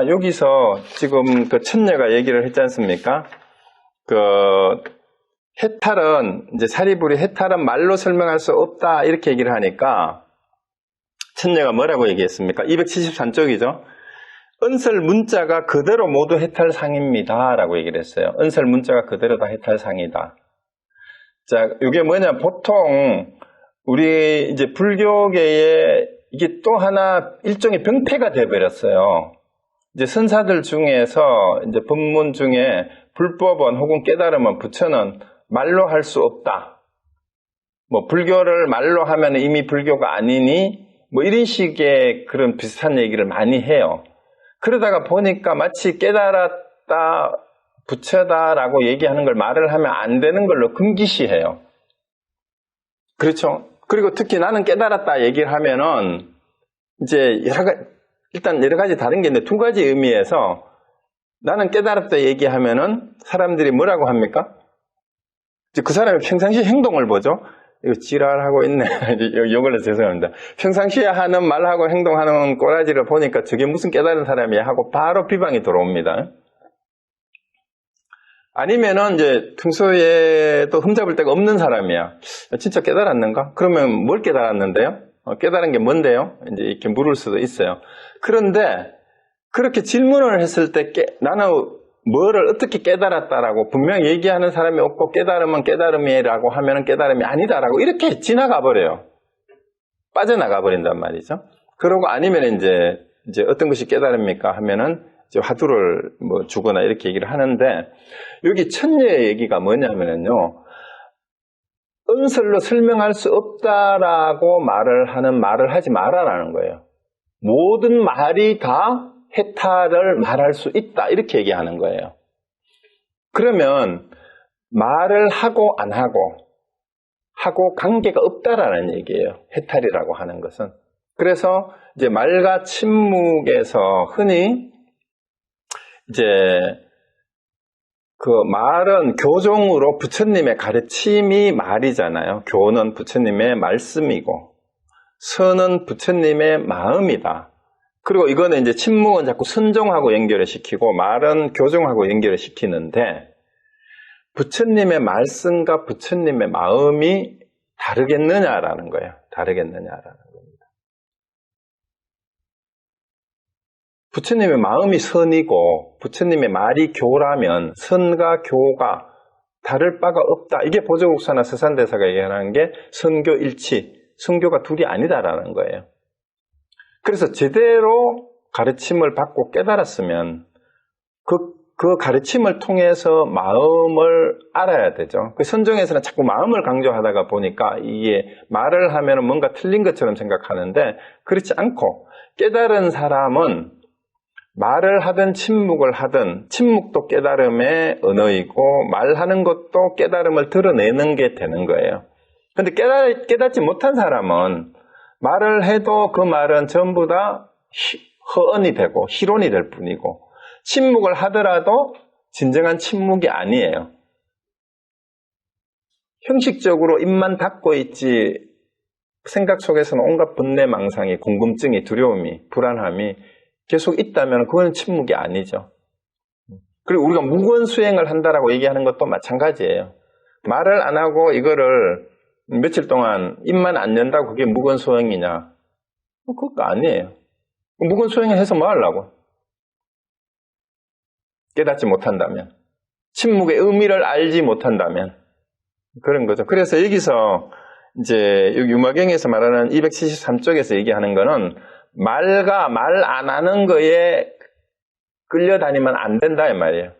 여기서 지금 그 천녀가 얘기를 했지 않습니까? 해탈은, 이제 사리불이 해탈은 말로 설명할 수 없다, 이렇게 얘기를 하니까, 천녀가 뭐라고 얘기했습니까? 273쪽이죠? 은설 문자가 그대로 모두 해탈상입니다. 라고 얘기를 했어요. 은설 문자가 그대로 다 해탈상이다. 자, 이게 뭐냐, 보통, 우리 이제 불교계에 이게 또 하나 일종의 병폐가 되어버렸어요. 이제 선사들 중에서 이제 법문 중에 불법은 혹은 깨달음은 부처는 말로 할 수 없다. 뭐 불교를 말로 하면 이미 불교가 아니니 뭐 이런 식의 그런 비슷한 얘기를 많이 해요. 그러다가 보니까 마치 깨달았다, 부처다라고 얘기하는 걸 말을 하면 안 되는 걸로 금기시해요. 그렇죠? 그리고 특히 나는 깨달았다 얘기를 하면은 이제 일단 여러 가지 다른 게 있는데 두 가지 의미에서 나는 깨달았다 얘기하면은 사람들이 뭐라고 합니까? 그 사람이 평상시 행동을 보죠. 이거 지랄하고 있네. 이걸로 죄송합니다. 평상시에 하는 말하고 행동하는 꼬라지를 보니까 저게 무슨 깨달은 사람이야 하고 바로 비방이 들어옵니다. 아니면은 이제 평소에도 흠잡을 데가 없는 사람이야. 진짜 깨달았는가? 그러면 뭘 깨달았는데요? 깨달은 게 뭔데요? 이제 이렇게 물을 수도 있어요. 그런데 그렇게 질문을 했을 때 나는 뭐를 어떻게 깨달았다라고 분명히 얘기하는 사람이 없고 깨달음은 깨달음이라고 하면 깨달음이 아니다라고 이렇게 지나가 버려요. 빠져나가 버린단 말이죠. 그러고 아니면 이제 어떤 것이 깨달음입니까 하면은 이제 화두를 뭐 주거나 이렇게 얘기를 하는데 여기 천녀의 얘기가 뭐냐면요. 은설로 설명할 수 없다라고 말을 하지 말아라는 거예요. 모든 말이 다 해탈을 말할 수 있다 이렇게 얘기하는 거예요. 그러면 말을 하고 안 하고 관계가 없다라는 얘기예요. 해탈이라고 하는 것은. 그래서 이제 말과 침묵에서 흔히 이제 그 말은 교종으로 부처님의 가르침이 말이잖아요. 교는 부처님의 말씀이고 선은 부처님의 마음이다. 그리고 이거는 이제 침묵은 자꾸 선종하고 연결을 시키고 말은 교종하고 연결을 시키는데 부처님의 말씀과 부처님의 마음이 다르겠느냐라는 거예요. 다르겠느냐라는 겁니다. 부처님의 마음이 선이고 부처님의 말이 교라면 선과 교가 다를 바가 없다. 이게 보조국사나 서산대사가 얘기하는 게 선교 일치, 선교가 둘이 아니다라는 거예요. 그래서 제대로 가르침을 받고 깨달았으면 그 가르침을 통해서 마음을 알아야 되죠. 그 선종에서는 자꾸 마음을 강조하다가 보니까 이게 말을 하면 뭔가 틀린 것처럼 생각하는데 그렇지 않고 깨달은 사람은 말을 하든 침묵을 하든 침묵도 깨달음의 언어이고 말하는 것도 깨달음을 드러내는 게 되는 거예요. 그런데 깨닫지 못한 사람은 말을 해도 그 말은 전부 다 허언이 되고 희론이 될 뿐이고 침묵을 하더라도 진정한 침묵이 아니에요. 형식적으로 입만 닫고 있지 생각 속에서는 온갖 번뇌, 망상이, 궁금증이, 두려움이, 불안함이 계속 있다면 그건 침묵이 아니죠. 그리고 우리가 무건 수행을 한다라고 얘기하는 것도 마찬가지예요. 말을 안 하고 이거를 며칠 동안 입만 안 연다고 그게 무건 수행이냐? 그것도 아니에요. 무건 수행을 해서 뭐 하려고? 깨닫지 못한다면. 침묵의 의미를 알지 못한다면. 그런 거죠. 그래서 여기서 이제 여기 유마경에서 말하는 273쪽에서 얘기하는 거는 말과 말 안 하는 거에 끌려다니면 안 된다 이 말이에요.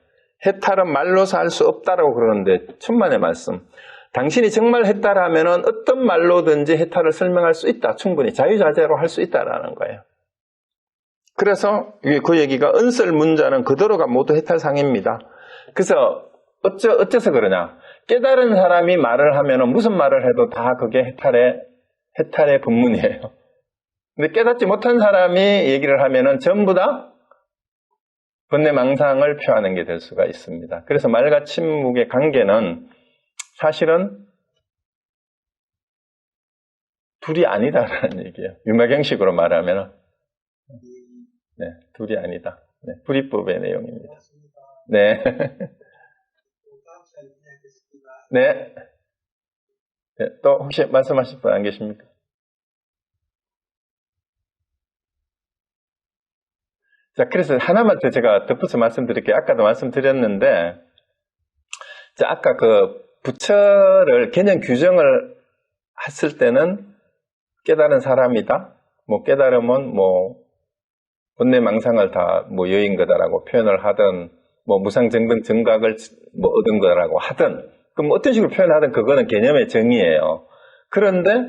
해탈은 말로서 할 수 없다라고 그러는데 천만의 말씀. 당신이 정말 해탈하면은 어떤 말로든지 해탈을 설명할 수 있다. 충분히 자유자재로 할 수 있다라는 거예요. 그래서 그 얘기가 은설 문자는 그대로가 모두 해탈상입니다. 그래서 어째서 그러냐? 깨달은 사람이 말을 하면은 무슨 말을 해도 다 그게 해탈의 본문이에요. 근데 깨닫지 못한 사람이 얘기를 하면은 전부 다 번뇌망상을 표하는 게 될 수가 있습니다. 그래서 말과 침묵의 관계는 사실은 둘이 아니다라는 얘기예요. 유마경식으로 말하면 네, 둘이 아니다. 네, 불이법의 내용입니다. 네. 네. 네. 또 혹시 말씀하실 분 안 계십니까? 자, 그래서 하나만 더 제가 덧붙여 말씀드릴게요. 아까도 말씀드렸는데, 자, 아까 그 부처를 개념 규정을 했을 때는 깨달은 사람이다. 뭐 깨달음은 뭐 번뇌망상을 다 뭐 여인 거다라고 표현을 하든, 뭐 무상정등 정각을 뭐 얻은 거라고 하든, 그럼 어떤 식으로 표현하든 그거는 개념의 정의예요. 그런데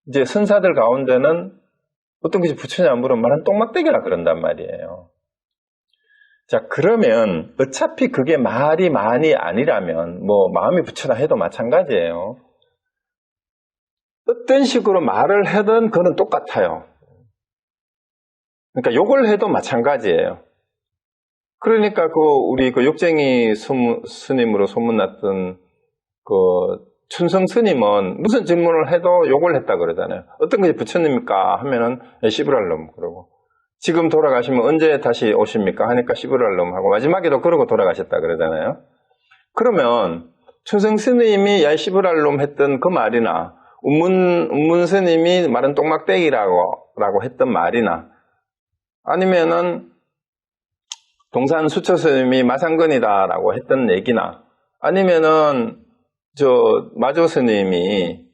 이제 선사들 가운데는 어떤 것이 부처냐 물으면 말은 똥막대기라 그런단 말이에요. 자, 그러면 어차피 그게 말이 많이 아니라면 뭐 마음이 부처다 해도 마찬가지예요. 어떤 식으로 말을 하든 그거는 똑같아요. 그러니까 욕을 해도 마찬가지예요. 그러니까 우리 욕쟁이 스님으로 소문났던 춘성 스님은 무슨 질문을 해도 욕을 했다 그러잖아요. 어떤 것이 부처님입니까? 하면은 시부랄놈 그러고, 지금 돌아가시면 언제 다시 오십니까? 하니까 시부랄놈 하고, 마지막에도 그러고 돌아가셨다 그러잖아요. 그러면 춘성 스님이 야 시부랄놈 했던 그 말이나 운문 스님이 말은 똥막대기라고 했던 말이나, 아니면은 동산 수처 스님이 마상근이다라고 했던 얘기나, 아니면은 마조 스님이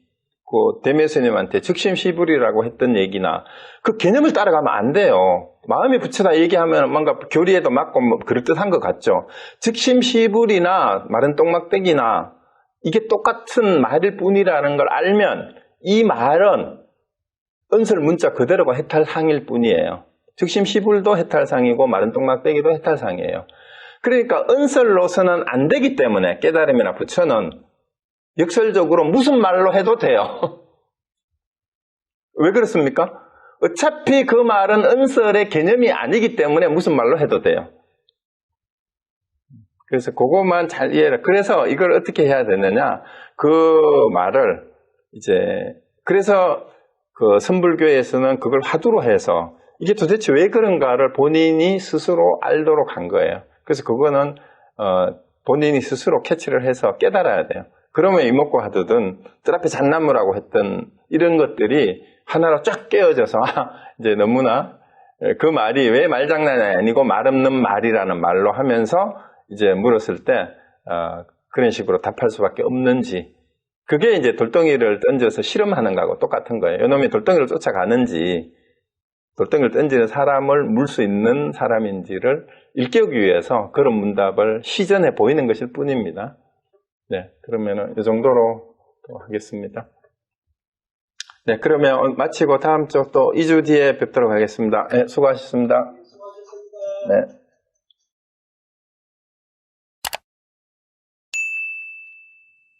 대매 스님한테 즉심시불이라고 했던 얘기나, 그 개념을 따라가면 안 돼요. 마음이 부처다 얘기하면 뭔가 교리에도 맞고 뭐 그럴듯한 것 같죠. 즉심시불이나 말은 똥막대기나 이게 똑같은 말일 뿐이라는 걸 알면 이 말은 은설 문자 그대로가 해탈상일 뿐이에요. 즉심시불도 해탈상이고 말은 똥막대기도 해탈상이에요. 그러니까 은설로서는 안 되기 때문에 깨달음이나 부처는 역설적으로 무슨 말로 해도 돼요. 왜 그렇습니까? 어차피 그 말은 은설의 개념이 아니기 때문에 무슨 말로 해도 돼요. 그래서 그것만 잘 이해를. 그래서 이걸 어떻게 해야 되느냐? 그 말을 그래서 선불교에서는 그걸 화두로 해서 이게 도대체 왜 그런가를 본인이 스스로 알도록 한 거예요. 그래서 그거는 본인이 스스로 캐치를 해서 깨달아야 돼요. 그러면 이목구 하두든 뜰 앞에 잣나무라고 했던 이런 것들이 하나로 쫙 깨어져서 이제 너무나 그 말이 왜 말장난이 아니고 말 없는 말이라는 말로 하면서 이제 물었을 때 그런 식으로 답할 수밖에 없는지, 그게 이제 돌덩이를 던져서 실험하는 거하고 똑같은 거예요. 이놈이 돌덩이를 쫓아가는지 돌덩이를 던지는 사람을 물 수 있는 사람인지를 일깨우기 위해서 그런 문답을 시전해 보이는 것일 뿐입니다. 네, 그러면은 이 정도로 하겠습니다. 네, 그러면 마치고 다음 주 또 2주 뒤에 뵙도록 하겠습니다. 네, 수고하셨습니다. 수고하셨습니다. 네.